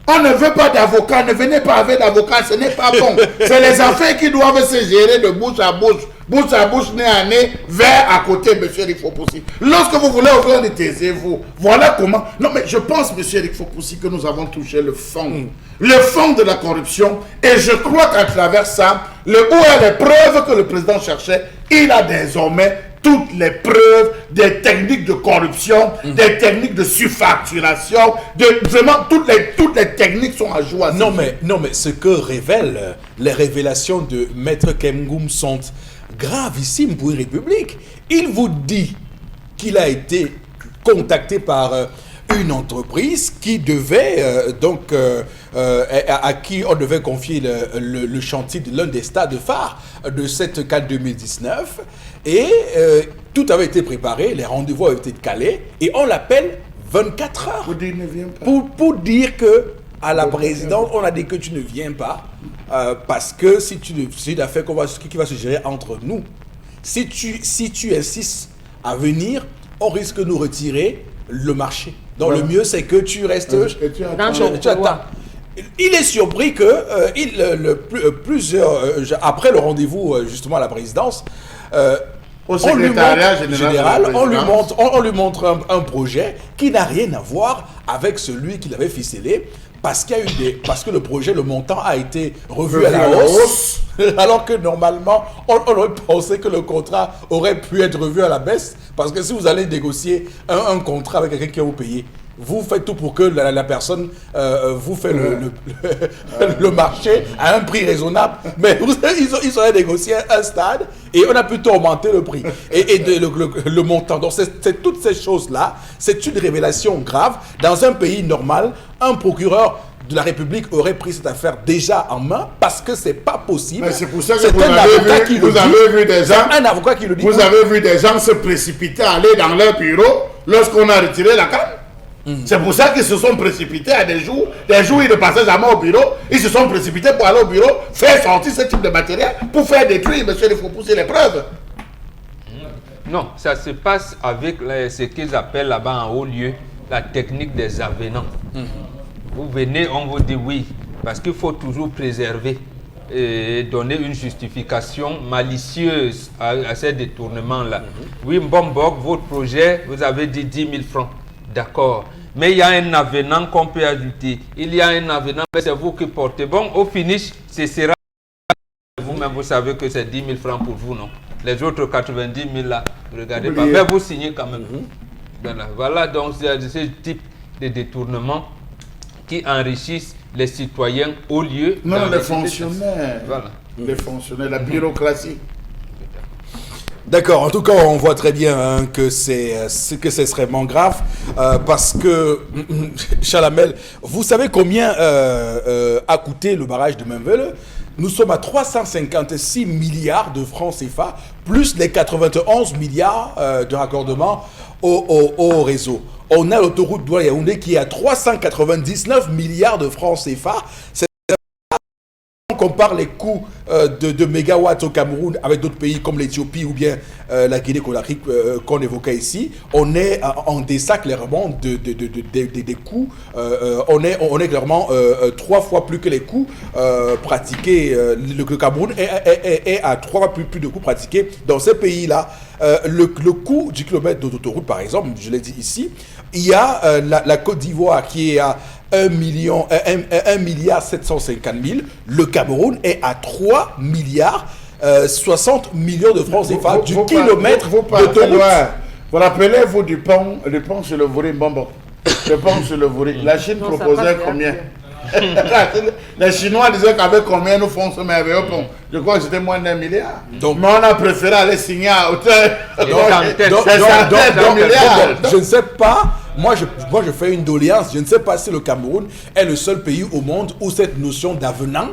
on ne veut pas d'avocat, ne venez pas avec d'avocat, ce n'est pas bon. C'est les affaires qui doivent se gérer de bouche à bouche, nez à nez, vers à côté, monsieur Eric Fopoussi. Lorsque vous voulez ouvrir, taisez-vous. Voilà comment. Non, mais je pense, monsieur Eric Fopoussi, que nous avons touché le fond. Le fond de la corruption. Et je crois qu'à travers ça, où est les preuves que le président cherchait, il a désormais toutes les preuves des techniques de corruption, des techniques de surfacturation, vraiment toutes les techniques sont à jouer. Non mais ce que révèlent les révélations de Maître Kemgoum sont gravissimes pour une république. Il vous dit qu'il a été contacté par une entreprise qui devait à qui on devait confier le chantier de l'un des stades phares de cette CAN 2019 et tout avait été préparé, les rendez-vous avaient été calés et on l'appelle 24 heures pour dire que à la présidente on a dit que tu ne viens pas parce que si c'est une affaire qui va se gérer entre nous. Si tu insistes à venir, on risque de nous retirer le marché. Donc le mieux c'est que tu restes tu attends. Il est surpris que après le rendez-vous justement à la présidence, au secrétariat général, on lui montre un projet qui n'a rien à voir avec celui qu'il avait ficelé. Parce que le projet, le montant a été revu à la hausse, alors que normalement, on aurait pensé que le contrat aurait pu être revu à la baisse, parce que si vous allez négocier un contrat avec quelqu'un qui va vous payer vous faites tout pour que la personne vous fait le marché à un prix raisonnable. Mais ils ont négocié un stade et on a plutôt augmenté le prix et le montant. Donc c'est toutes ces choses-là, c'est une révélation grave. Dans un pays normal, un procureur de la République aurait pris cette affaire déjà en main parce que c'est pas possible. C'est pour ça que c'est vous un avocat qui le dit. avez vu des gens, un avocat qui le dit. Vous avez vu des gens se précipiter à aller dans leur bureau lorsqu'on a retiré la canne. C'est pour ça qu'ils se sont précipités à des jours ils ne passaient jamais au bureau. Ils se sont précipités pour aller au bureau, faire sortir ce type de matériel pour faire détruire. Monsieur, il faut pousser les preuves. Non, ça se passe avec ce qu'ils appellent là-bas en haut lieu la technique des avenants. Vous venez, on vous dit oui, parce qu'il faut toujours préserver et donner une justification malicieuse à ces détournements-là. Oui, Mbombok, votre projet, vous avez dit 10 000 francs. D'accord. Mais il y a un avenant qu'on peut ajouter. Il y a un avenant, mais c'est vous qui portez. Bon, au finish, ce sera vous-même, vous savez que c'est 10 000 francs pour vous, non? Les autres 90 000 là, regardez pas. Mais vous signez quand même. Voilà, donc c'est ce type de détournement qui enrichissent les citoyens au lieu... Non, les fonctionnaires. Voilà. Les fonctionnaires, la bureaucratie. D'accord, en tout cas, on voit très bien que c'est extrêmement grave parce que, Chalamel, vous savez combien a coûté le barrage de Memvelle? Nous sommes à 356 milliards de francs CFA, plus les 91 milliards de raccordement au réseau. On a l'autoroute Douala-Yaoundé qui est à 399 milliards de francs CFA. On compare les coûts de mégawatts au Cameroun avec d'autres pays comme l'Éthiopie ou bien la Guinée-Conakry qu'on évoquait ici. On est en deçà clairement des coûts. On est clairement 3 fois plus que les coûts pratiqués. Le Cameroun est à 3 fois plus de coûts pratiqués dans ces pays-là. Le coût du kilomètre d'autoroute, par exemple, je l'ai dit ici, il y a la Côte d'Ivoire qui est à 1 milliard 750 000. Le Cameroun est à 3 milliards 60 millions de francs CFA du kilomètre d'autoroute. Vous rappelez-vous du pont sur le Vouri Mbombo? Le pont sur le Vouri. La Chine proposait combien? Les Chinois disaient qu'avec combien nous faisons ce merveilleux pont? Je crois que c'était moins d'1 milliard. Donc, mais on a préféré aller signer à hauteur. Je ne sais pas. Moi, je fais une doléance. Je ne sais pas si le Cameroun est le seul pays au monde où cette notion d'avenant,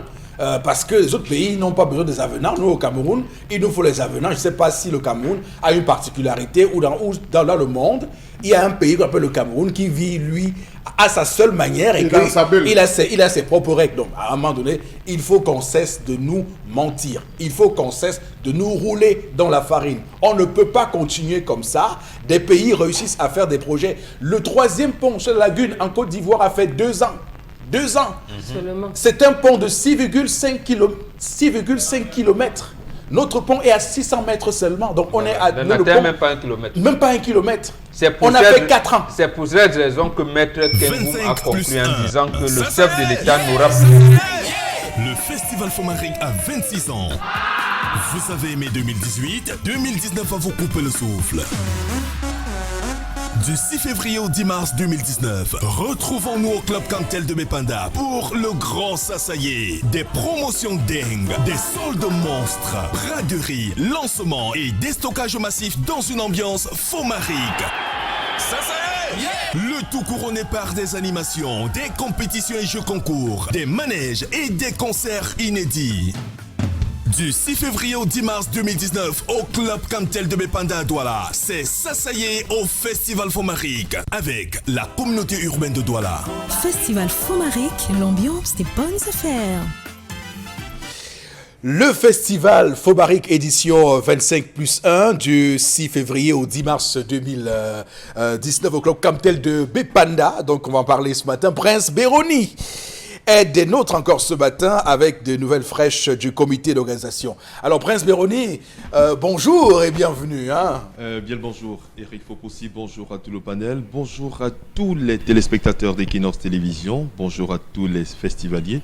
parce que les autres pays n'ont pas besoin des avenants. Nous, au Cameroun, il nous faut les avenants. Je ne sais pas si le Cameroun a une particularité ou dans le monde, il y a un pays qu'on appelle le Cameroun qui vit, lui, à sa seule manière et qu'il a ses propres règles. Donc, à un moment donné, il faut qu'on cesse de nous mentir. Il faut qu'on cesse de nous rouler dans la farine. On ne peut pas continuer comme ça. Des pays réussissent à faire des projets. Le 3e pont sur la Lagune en Côte d'Ivoire a fait 2 ans. 2 ans. C'est un pont de 6,5 km. Notre pont est à 600 mètres seulement. Donc, on est à... même pas 1 kilomètre. Même pas 1 kilomètre. On a fait 4 ans. C'est pour cette raison que Maître Kembou a compris en disant que le chef de l'État n'aura plus... Le Festival Fomaric a 26 ans. Vous avez aimé 2018, 2019 va vous couper le souffle. Du 6 février au 10 mars 2019, retrouvons-nous au Club Cantel de Bépanda pour le grand Sassaye. Des promotions dingues, des soldes monstres, braderies, lancements et déstockage massif dans une ambiance Fomaric. Sassaye! Le tout couronné par des animations, des compétitions et jeux concours, des manèges et des concerts inédits. Du 6 février au 10 mars 2019 au Club Cantel de Bépanda à Douala, c'est Sassaye au Festival Fomaric avec la communauté urbaine de Douala. Festival Fomaric, l'ambiance des bonnes affaires. Le festival Fomaric édition 25+1 du 6 février au 10 mars 2019 au Club Cantel de Bépanda. Donc on va en parler ce matin. Prince Béroni est des nôtres encore ce matin avec de nouvelles fraîches du comité d'organisation. Alors Prince Béroni, bonjour et bienvenue. Bien le bonjour Eric Fokoussi, bonjour à tout le panel, bonjour à tous les téléspectateurs d'Equinox Télévision, bonjour à tous les festivaliers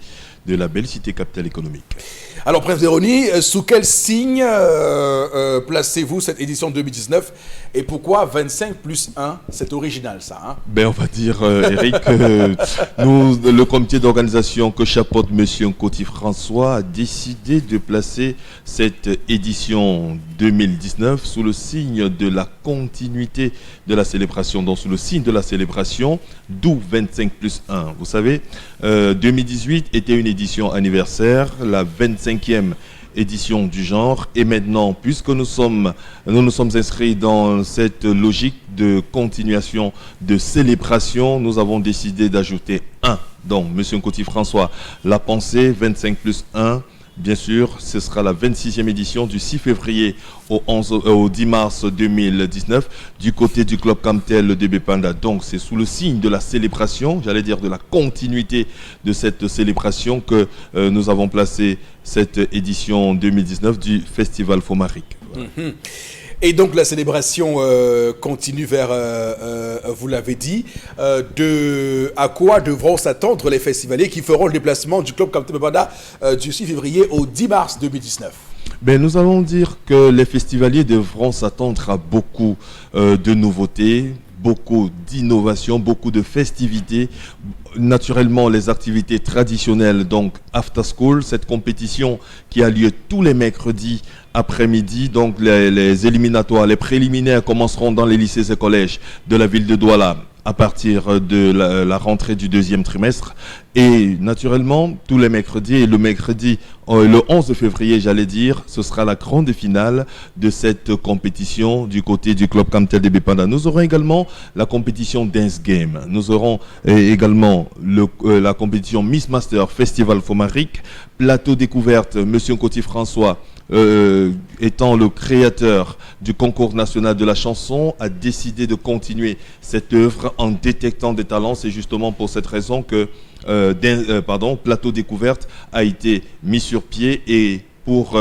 de la belle cité capitale économique. Alors Prince Béroni, sous quel signe placez-vous cette édition 2019 et pourquoi 25 plus 1? C'est original ça. On va dire Eric, nous, le comité d'organisation que chapeaute M. Nkoti François a décidé de placer cette édition 2019 sous le signe de la continuité de la célébration, donc sous le signe de la célébration, d'où 25 plus 1. Vous savez, 2018 était une édition anniversaire, la 25e édition du genre, et maintenant, puisque nous nous sommes inscrits dans cette logique de continuation, de célébration, nous avons décidé d'ajouter 1. Donc, M. Nkoti François l'a pensé, 25 plus 1. Bien sûr, ce sera la 26e édition du 6 février au 10 mars 2019 du côté du Club Camtel de Bepanda. Donc, c'est sous le signe de la célébration, j'allais dire de la continuité de cette célébration que nous avons placé cette édition 2019 du Festival Fomaric. Voilà. Et donc la célébration continue vers, vous l'avez dit, à quoi devront s'attendre les festivaliers qui feront le déplacement du Club Camtel de Bepanda du 6 février au 10 mars 2019? Nous allons dire que les festivaliers devront s'attendre à beaucoup de nouveautés, beaucoup d'innovations, beaucoup de festivités. Naturellement, les activités traditionnelles, donc After School, cette compétition qui a lieu tous les mercredis après-midi. Donc les éliminatoires, les préliminaires commenceront dans les lycées et collèges de la ville de Douala à partir de la rentrée du deuxième trimestre. Et naturellement, tous les mercredis, et le mercredi, le 11 février, j'allais dire, ce sera la grande finale de cette compétition du côté du Club Camtel de Bepanda. Nous aurons également la compétition Dance Game. Nous aurons également la compétition Miss Master Festival Fomaric, plateau découverte, M. Nkoti François, étant le créateur du concours national de la chanson, a décidé de continuer cette œuvre en détectant des talents. C'est justement pour cette raison que Plateau Découverte a été mis sur pied, et pour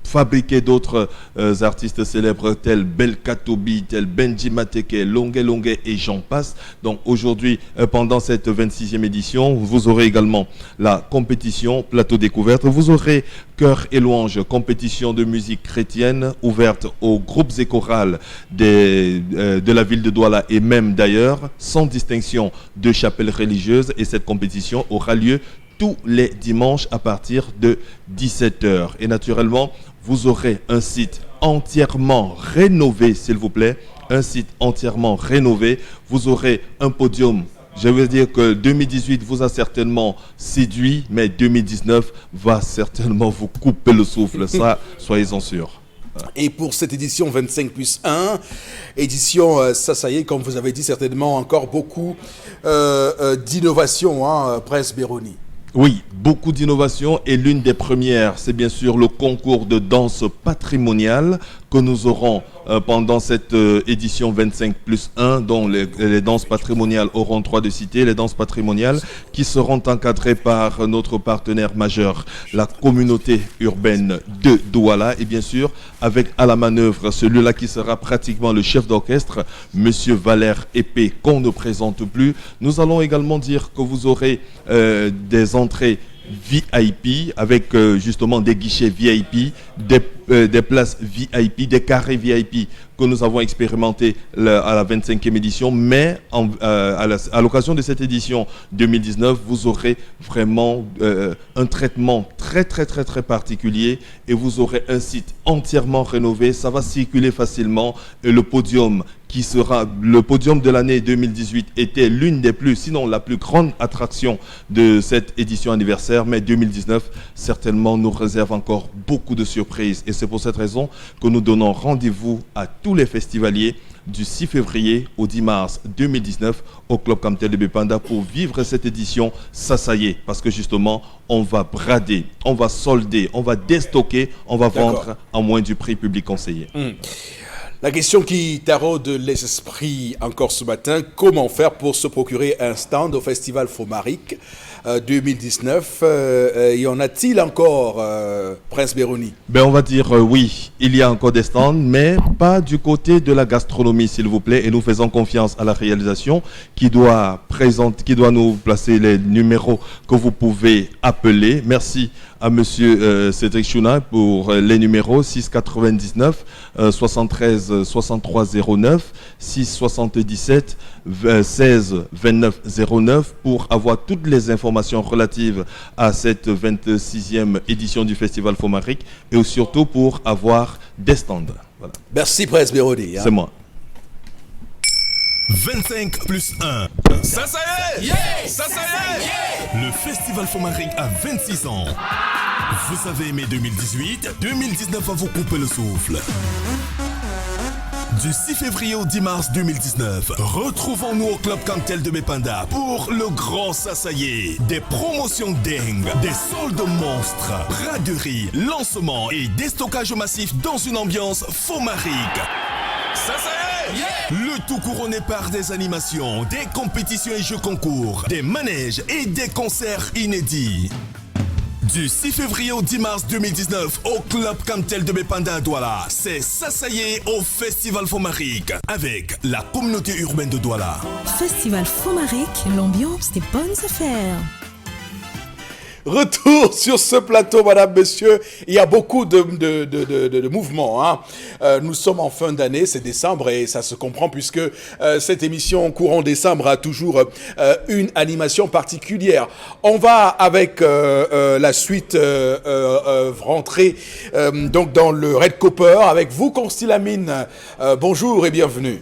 fabriquer d'autres artistes célèbres tels Belkatobi, tels Benji Mateke, Longue et j'en passe. Donc aujourd'hui, pendant cette 26e édition, vous aurez également la compétition Plateau Découverte. Vous aurez Chœur et Louange, compétition de musique chrétienne ouverte aux groupes et chorales de la ville de Douala et même d'ailleurs, sans distinction de chapelle religieuse. Et cette compétition aura lieu tous les dimanches à partir de 17h. Et naturellement, vous aurez un site entièrement rénové, s'il vous plaît. Un site entièrement rénové. Vous aurez un podium. Je veux dire que 2018 vous a certainement séduit, mais 2019 va certainement vous couper le souffle. Ça, soyez-en sûrs. Et pour cette édition 25 plus 1, édition, ça y est, comme vous avez dit, certainement encore beaucoup d'innovation, Prince Béroni. Oui, beaucoup d'innovations, et l'une des premières, c'est bien sûr le concours de danse patrimoniale que nous aurons pendant cette édition 25 plus 1, dont les danses patrimoniales auront droit de citer, les danses patrimoniales qui seront encadrées par notre partenaire majeur, la communauté urbaine de Douala, et bien sûr avec à la manœuvre celui-là qui sera pratiquement le chef d'orchestre, Monsieur Valère Épée, qu'on ne présente plus. Nous allons également dire que vous aurez des entrées VIP avec justement des guichets VIP, des places VIP, des carrés VIP que nous avons expérimenté à la 25e édition, mais à l'occasion de cette édition 2019, vous aurez vraiment un traitement très particulier, et vous aurez un site entièrement rénové. Ça va circuler facilement, et le podium qui sera le podium de l'année 2018 était l'une des plus, sinon la plus grande attraction de cette édition anniversaire, mais 2019 certainement nous réserve encore beaucoup de surprises, et c'est pour cette raison que nous donnons rendez-vous à tous les festivaliers du 6 février au 10 mars 2019 au Club Camtel de Bepanda pour vivre cette édition Sasaye, parce que justement on va brader, on va solder, on va déstocker, on va vendre à moins du prix public conseillé. La question qui taraude les esprits encore ce matin, comment faire pour se procurer un stand au Festival Fomaric 2019 y en a-t-il encore, Prince Béroni? On va dire oui, il y a encore des stands, mais pas du côté de la gastronomie, s'il vous plaît. Et nous faisons confiance à la réalisation qui doit nous placer les numéros que vous pouvez appeler. Merci à monsieur Cédric Chouna pour les numéros 699 73 63 09 677 16 29 09 pour avoir toutes les informations relatives à cette 26e édition du Festival Fomaric et surtout pour avoir des stands. Voilà. Merci Prince Béroni. C'est moi. 25 plus 1. Ça y est! Yeah! Ça y est! Yeah! Le Festival Fomaric a 26 ans. Vous avez aimé 2018, 2019 va vous couper le souffle. Du 6 février au 10 mars 2019, retrouvons-nous au Club Cantel de Mépanda pour le grand Sasaye. Des promotions dingues, des soldes monstres, braderie, lancement et déstockage massif dans une ambiance Fomaric. Sasaye! Yeah! Le tout couronné par des animations, des compétitions et jeux concours, des manèges et des concerts inédits. Du 6 février au 10 mars 2019 au Club Cantel de Mépanda à Douala, c'est Sasaye au Festival Fomaric avec la communauté urbaine de Douala. Festival Fomaric, l'ambiance des bonnes affaires. Retour sur ce plateau, madame, monsieur. Il y a beaucoup de mouvements. Hein. Nous sommes en fin d'année, c'est décembre et ça se comprend puisque cette émission courant décembre a toujours une animation particulière. On va avec la suite rentrer donc dans le Red Copper avec vous, Constilamine. Bonjour et bienvenue.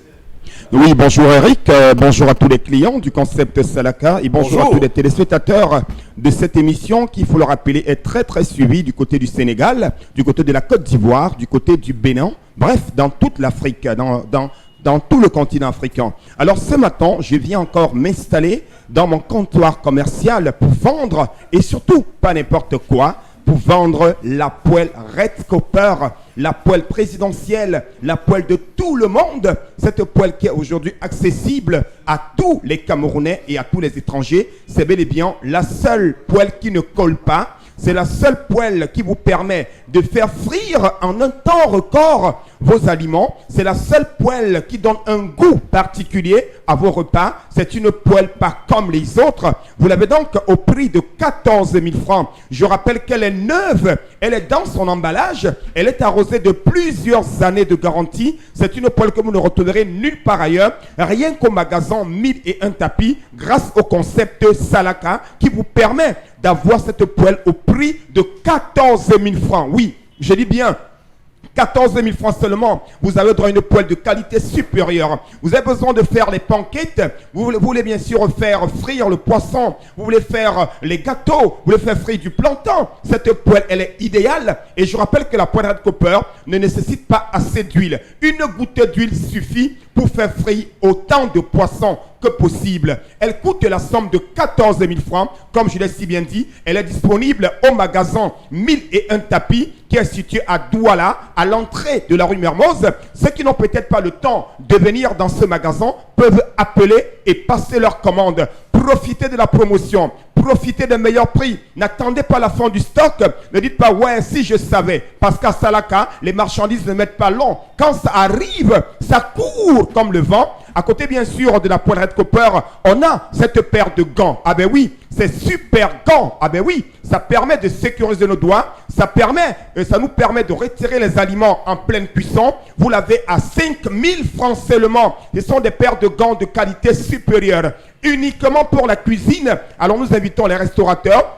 Oui, bonjour Eric, bonjour à tous les clients du concept Salaka et bonjour à tous les téléspectateurs de cette émission qui, il faut le rappeler, est très très suivie du côté du Sénégal, du côté de la Côte d'Ivoire, du côté du Bénin, bref, dans toute l'Afrique, dans tout le continent africain. Alors ce matin, je viens encore m'installer dans mon comptoir commercial pour vendre et surtout pas n'importe quoi, pour vendre la poêle Red Copper, la poêle présidentielle, la poêle de tout le monde. Cette poêle qui est aujourd'hui accessible à tous les Camerounais et à tous les étrangers. C'est bel et bien la seule poêle qui ne colle pas. C'est la seule poêle qui vous permet de faire frire en un temps record vos aliments. C'est la seule poêle qui donne un goût particulier à vos repas. C'est une poêle pas comme les autres. Vous l'avez donc au prix de 14 000 francs. Je rappelle qu'elle est neuve. Elle est dans son emballage. Elle est arrosée de plusieurs années de garantie. C'est une poêle que vous ne retrouverez nulle part ailleurs. Rien qu'au magasin 1001 tapis grâce au concept Salaka qui vous permet d'avoir cette poêle au prix de 14 000 francs. Oui, je dis bien 14 000 francs seulement. Vous avez droit à une poêle de qualité supérieure. Vous avez besoin de faire les pancakes. Vous voulez bien sûr faire frire le poisson. Vous voulez faire les gâteaux. Vous voulez faire frire du plantain. Cette poêle, elle est idéale. Et je rappelle que la poêle Red Copper ne nécessite pas assez d'huile. Une goutte d'huile suffit pour faire frire autant de poissons que possible. Elle coûte la somme de 14 000 francs. Comme je l'ai si bien dit, elle est disponible au magasin 1001 tapis qui est situé à Douala, à l'entrée de la rue Mermoz. Ceux qui n'ont peut-être pas le temps de venir dans ce magasin peuvent appeler et passer leur commande. Profitez de la promotion. Profitez des meilleurs prix. N'attendez pas la fin du stock. Ne dites pas, ouais, si je savais. Parce qu'à Salaka, les marchandises ne mettent pas long. Quand ça arrive, ça court comme le vent. À côté, bien sûr, de la poêle Red Copper, on a cette paire de gants. Ah ben oui, c'est super gants. Ah ben oui, ça permet de sécuriser nos doigts. Ça nous permet de retirer les aliments en pleine cuisson. Vous l'avez à 5 000 francs seulement. Ce sont des paires de gants de qualité supérieure. Uniquement pour la cuisine. Alors nous invitons les restaurateurs,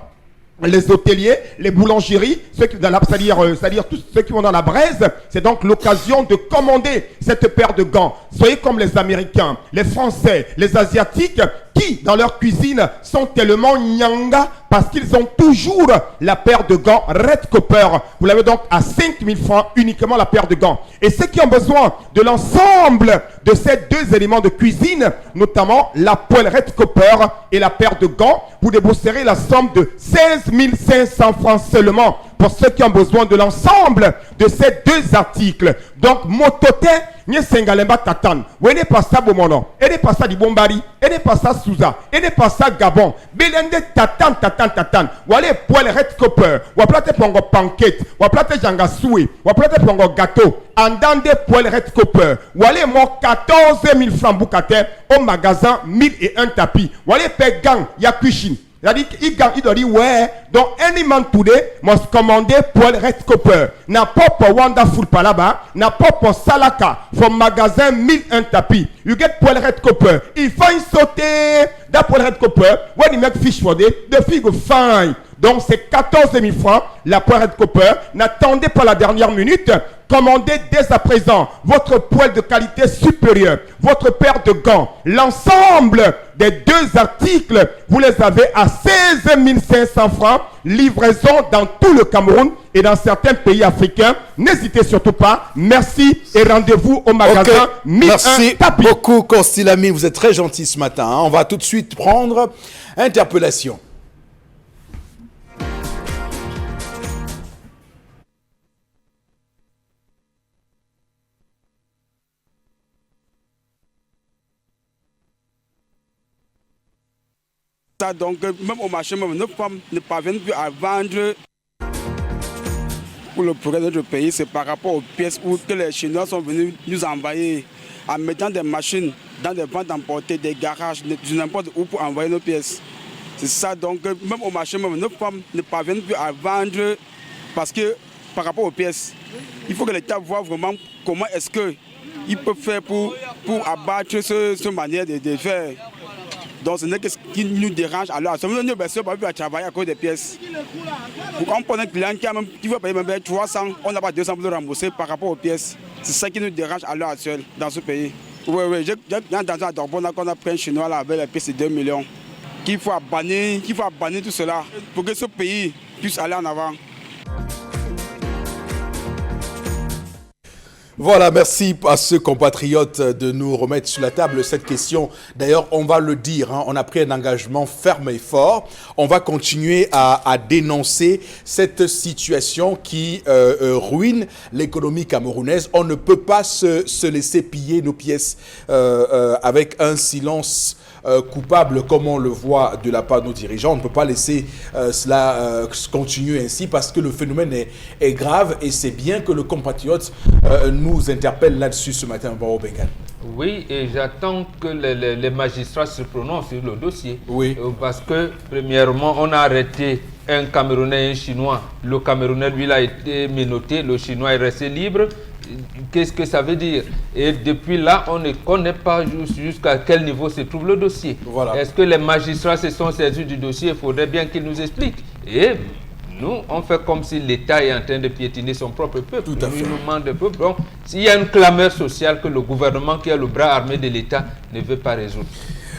les hôteliers, les boulangeries, c'est-à-dire tous ceux qui vont dans la braise. C'est donc l'occasion de commander cette paire de gants. Soyez comme les Américains, les Français, les Asiatiques qui, dans leur cuisine, sont tellement nyanga parce qu'ils ont toujours la paire de gants Red Copper. Vous l'avez donc à 5 000 francs uniquement la paire de gants. Et ceux qui ont besoin de l'ensemble de ces deux éléments de cuisine, notamment la poêle Red Copper et la paire de gants, vous débourserez la somme de 16 500 francs seulement. pour ceux qui ont besoin de l'ensemble de ces 2 articles. Donc, motote, nye sengalemba tatan. Ou n'est pas ça Bomono, et n'est pas ça di Bombari, et n'est pas ça Souza, et n'est pas ça Gabon. Belende tatan. Ou allez poil red copper, ou à plate pongo pancake, ou à plate janga soui, ou à plate pongo gâteau. Andande poil red copper, ou allez mon 14 000 francs boucate au magasin 1001 tapis. Ou allez payer gang, ya cuisine. Il doit dire, ouais, donc any man today must commander Paul Red Copper. N'a pas pour Wonderful Palaba, n'a pas pour Salaka, from magasin 1001 tapis. You get Paul Red Copper. Il faut y sauter. That Paul Red Copper, when you make fish for day, the fish go fine. Donc c'est 14 000 francs, la Paul Red Copper. N'attendez pas la dernière minute. Commandez dès à présent votre poêle de qualité supérieure, votre paire de gants. L'ensemble des 2 articles, vous les avez à 16 500 francs. Livraison dans tout le Cameroun et dans certains pays africains. N'hésitez surtout pas. Merci et rendez-vous au magasin 1001 Merci tapis. beaucoup, Constilami. Vous êtes très gentil ce matin. On va tout de suite prendre interpellation. Donc, même au marché, même nos femmes ne parviennent plus à vendre. Pour le progrès de notre pays, c'est par rapport aux pièces que les Chinois sont venus nous envoyer en mettant des machines dans des ventes emportées, des garages, de n'importe où pour envoyer nos pièces. C'est ça, donc, même au marché, même nos femmes ne parviennent plus à vendre parce que par rapport aux pièces, il faut que l'État voit vraiment comment est-ce qu'il peut faire pour abattre cette manière de faire. Donc ce n'est que ce qui nous dérange. Alors, nous ne pouvons pas travailler à cause des pièces. Quand on prend un client qui veut payer même 300, on n'a pas 200 pour le rembourser par rapport aux pièces. C'est ça qui nous dérange à l'heure actuelle dans ce pays. Oui, j'ai entendu à Dorbona qu'on a pris un Chinois là avec les pièces de 2 millions. Qu'il faut bannir tout cela pour que ce pays puisse aller en avant. Voilà, merci à ce compatriote de nous remettre sur la table cette question. D'ailleurs, on va le dire, hein, on a pris un engagement ferme et fort. On va continuer à dénoncer cette situation qui ruine l'économie camerounaise. On ne peut pas se laisser piller nos pièces avec un silence coupable comme on le voit de la part de nos dirigeants. On ne peut pas laisser cela continuer ainsi parce que le phénomène est grave et c'est bien que le compatriote nous interpelle là-dessus ce matin, Baro Bengal. Oui, et j'attends que les magistrats se prononcent sur le dossier. Oui. Parce que, premièrement, on a arrêté un Camerounais et un Chinois. Le Camerounais, lui, a été menotté, le Chinois est resté libre. Qu'est-ce que ça veut dire? Et depuis là, on ne connaît pas jusqu'à quel niveau se trouve le dossier. Voilà. Est-ce que les magistrats se sont saisis du dossier? Il faudrait bien qu'ils nous expliquent. Et nous, on fait comme si l'État est en train de piétiner son propre peuple. Tout à fait. Il nous manque de peuple. Donc, s'il y a une clameur sociale que le gouvernement, qui a le bras armé de l'État, ne veut pas résoudre.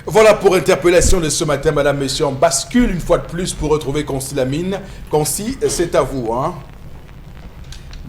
Voilà pour interpellation de ce matin, madame, messieurs. On bascule une fois de plus pour retrouver Consti Lamine. Consti, c'est à vous, hein.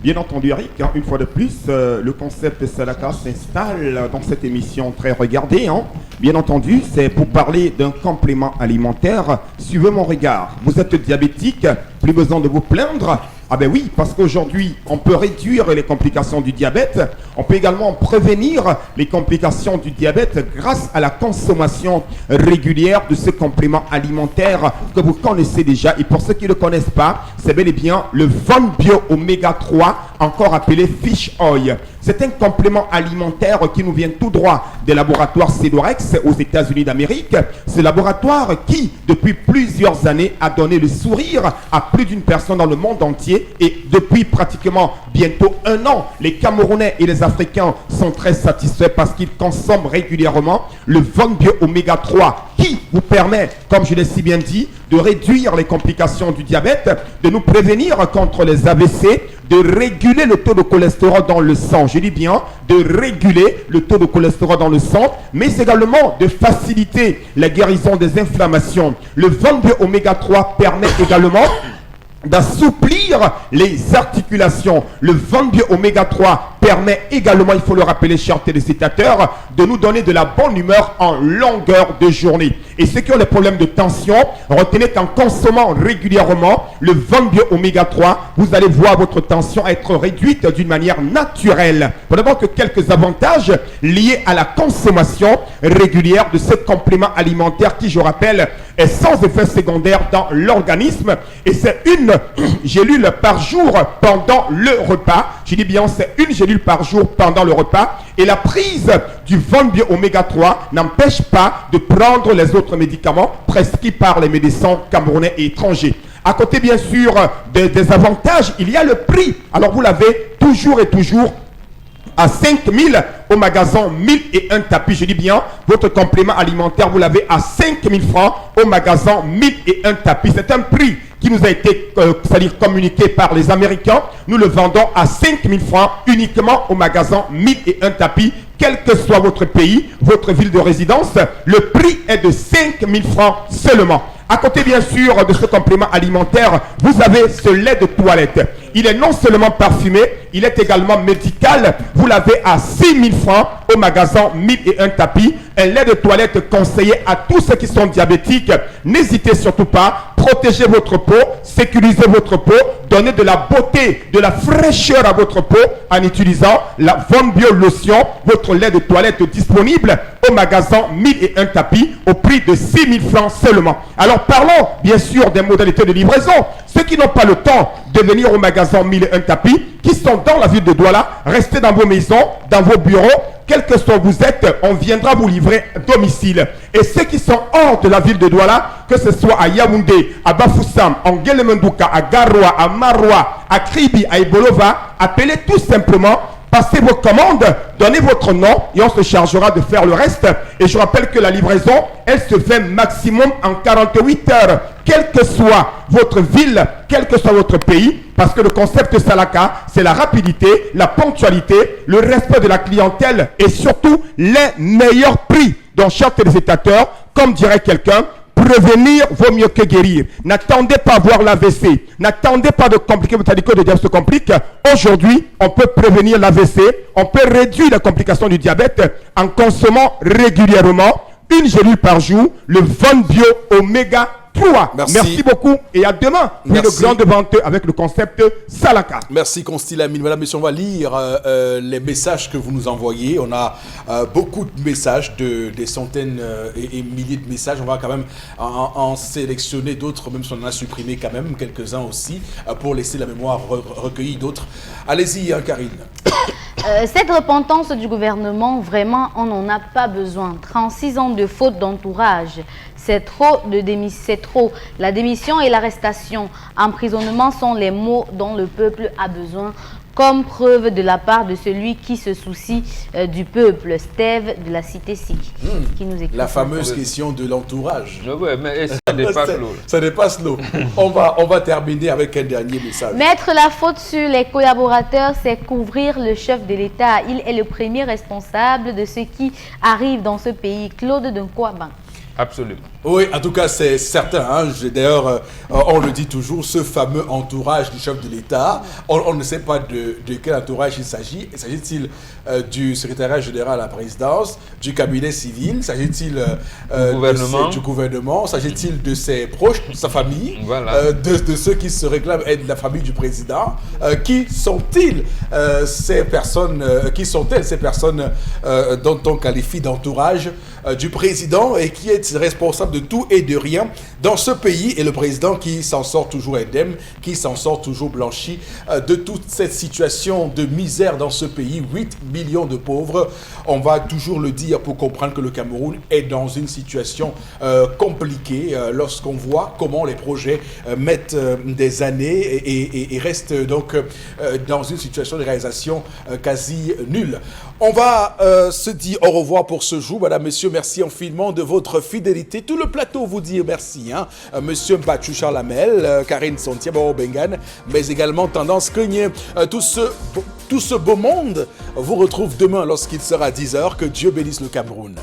Bien entendu, Eric, hein, une fois de plus, le concept Salaka s'installe dans cette émission très regardée. Hein. Bien entendu, c'est pour parler d'un complément alimentaire. Suivez mon regard. Vous êtes diabétique, plus besoin de vous plaindre. Ah ben oui, parce qu'aujourd'hui, on peut réduire les complications du diabète. On peut également prévenir les complications du diabète grâce à la consommation régulière de ce complément alimentaire que vous connaissez déjà. Et pour ceux qui ne le connaissent pas, c'est bel et bien le Von Bio Oméga 3, encore appelé Fish Oil. C'est un complément alimentaire qui nous vient tout droit des laboratoires Cedorex aux États-Unis d'Amérique. Ce laboratoire qui, depuis plusieurs années, a donné le sourire à plus d'une personne dans le monde entier. Et depuis pratiquement bientôt 1 an, les Camerounais et les Africains sont très satisfaits parce qu'ils consomment régulièrement le Von Bio Oméga 3 qui vous permet, comme je l'ai si bien dit, de réduire les complications du diabète, de nous prévenir contre les AVC, de réguler le taux de cholestérol dans le sang. Je dis bien de réguler le taux de cholestérol dans le sang, mais également de faciliter la guérison des inflammations. Le Von Bio Oméga 3 permet également d'assouplir les articulations. Le Von Bio Oméga 3 permet également, il faut le rappeler, chers téléspectateurs, de nous donner de la bonne humeur en longueur de journée. Et ceux qui ont des problèmes de tension, retenez qu'en consommant régulièrement le Vonbio Oméga 3, vous allez voir votre tension être réduite d'une manière naturelle. Pour d'abord que quelques avantages liés à la consommation régulière de ce complément alimentaire qui, je rappelle, est sans effet secondaire dans l'organisme. Et c'est une gélule par jour pendant le repas. Je dis bien, c'est une gélule par jour pendant le repas. Et la prise du Vonbio Oméga 3 n'empêche pas de prendre les autres médicaments prescrits par les médecins camerounais et étrangers. À côté, bien sûr, des avantages, il y a le prix. Alors, vous l'avez toujours et toujours à 5 000 au magasin 1001 tapis. Je dis bien, votre complément alimentaire, vous l'avez à 5 000 francs au magasin 1001 tapis. C'est un prix qui nous a été communiqué par les Américains. Nous le vendons à 5 000 francs uniquement au magasin 1001 tapis. Quel que soit votre pays, votre ville de résidence, le prix est de 5 000 francs seulement. À côté, bien sûr, de ce complément alimentaire, vous avez ce lait de toilette. Il est non seulement parfumé, il est également médical. Vous l'avez à 6 000 francs au magasin 1001 tapis. Un lait de toilette conseillé à tous ceux qui sont diabétiques. N'hésitez surtout pas. Protégez votre peau, sécurisez votre peau, donnez de la beauté, de la fraîcheur à votre peau en utilisant la Vonbio Lotion, votre lait de toilette disponible au magasin 1001 tapis au prix de 6 000 francs seulement. Alors parlons bien sûr des modalités de livraison. Ceux qui n'ont pas le temps de venir au magasin 1001 tapis, qui sont dans la ville de Douala, restez dans vos maisons, dans vos bureaux, quel que soit où vous êtes, on viendra vous livrer à domicile. Et ceux qui sont hors de la ville de Douala, que ce soit à Yaoundé, à Bafoussam, en Guélémendouka, à Garoua, à Maroua, à Kribi, à Ibolova, appelez tout simplement, passez vos commandes, donnez votre nom et on se chargera de faire le reste. Et je rappelle que la livraison, elle se fait maximum en 48 heures, quelle que soit votre ville, quel que soit votre pays, parce que le concept Salaka, c'est la rapidité, la ponctualité, le respect de la clientèle et surtout les meilleurs prix. Donc, chers téléspectateurs, comme dirait quelqu'un, prévenir vaut mieux que guérir. N'attendez pas à voir l'AVC. N'attendez pas de compliquer votre diabète, le diabète se complique. Aujourd'hui, on peut prévenir l'AVC. On peut réduire la complication du diabète en consommant régulièrement une gélule par jour, le Vonbio Oméga 3. Merci beaucoup et à demain pour une grande vente avec le concept Salaka. Merci Constille Amine. Madame, messieurs, on va lire les messages que vous nous envoyez. On a beaucoup de messages, des centaines et milliers de messages. On va quand même en sélectionner d'autres, même si on en a supprimé quand même quelques-uns aussi, pour laisser la mémoire recueillir d'autres. Allez-y, Karine. Cette repentance du gouvernement, vraiment, on n'en a pas besoin. 36 ans de faute d'entourage. C'est trop. La démission et l'arrestation, emprisonnement sont les mots dont le peuple a besoin, comme preuve de la part de celui qui se soucie du peuple, Steve de la Cité SIC, qui nous écoute. La fameuse question de l'entourage. Oui, mais ça dépasse l'eau. Ça dépasse l'eau. On va terminer avec un dernier message. Mettre la faute sur les collaborateurs, c'est couvrir le chef de l'État. Il est le premier responsable de ce qui arrive dans ce pays. Claude Nkouaban. Absolument. Oui, en tout cas, c'est certain. Hein. D'ailleurs, on le dit toujours, ce fameux entourage du chef de l'État, on ne sait pas de quel entourage il s'agit. S'agit-il du secrétariat général à la présidence, du cabinet civil? S'agit-il du gouvernement? S'agit-il de ses proches, de sa famille, voilà. de ceux qui se réclament être de la famille du président? Qui sont-ils ces personnes dont on qualifie d'entourage du président et qui est responsable de tout et de rien dans ce pays, et le président qui s'en sort toujours indemne, qui s'en sort toujours blanchi de toute cette situation de misère dans ce pays. 8 millions de pauvres, on va toujours le dire pour comprendre que le Cameroun est dans une situation compliquée lorsqu'on voit comment les projets mettent des années et restent donc dans une situation de réalisation quasi nulle. On va se dire au revoir pour ce jour. Madame, messieurs, merci infiniment de votre fidélité. Tout le plateau vous dit merci. Hein? Monsieur Mbachou Charlamel, Karine Sontia, Baro Bengan, mais également Tendance Cogné. Tout ce beau monde vous retrouve demain lorsqu'il sera 10h. Que Dieu bénisse le Cameroun.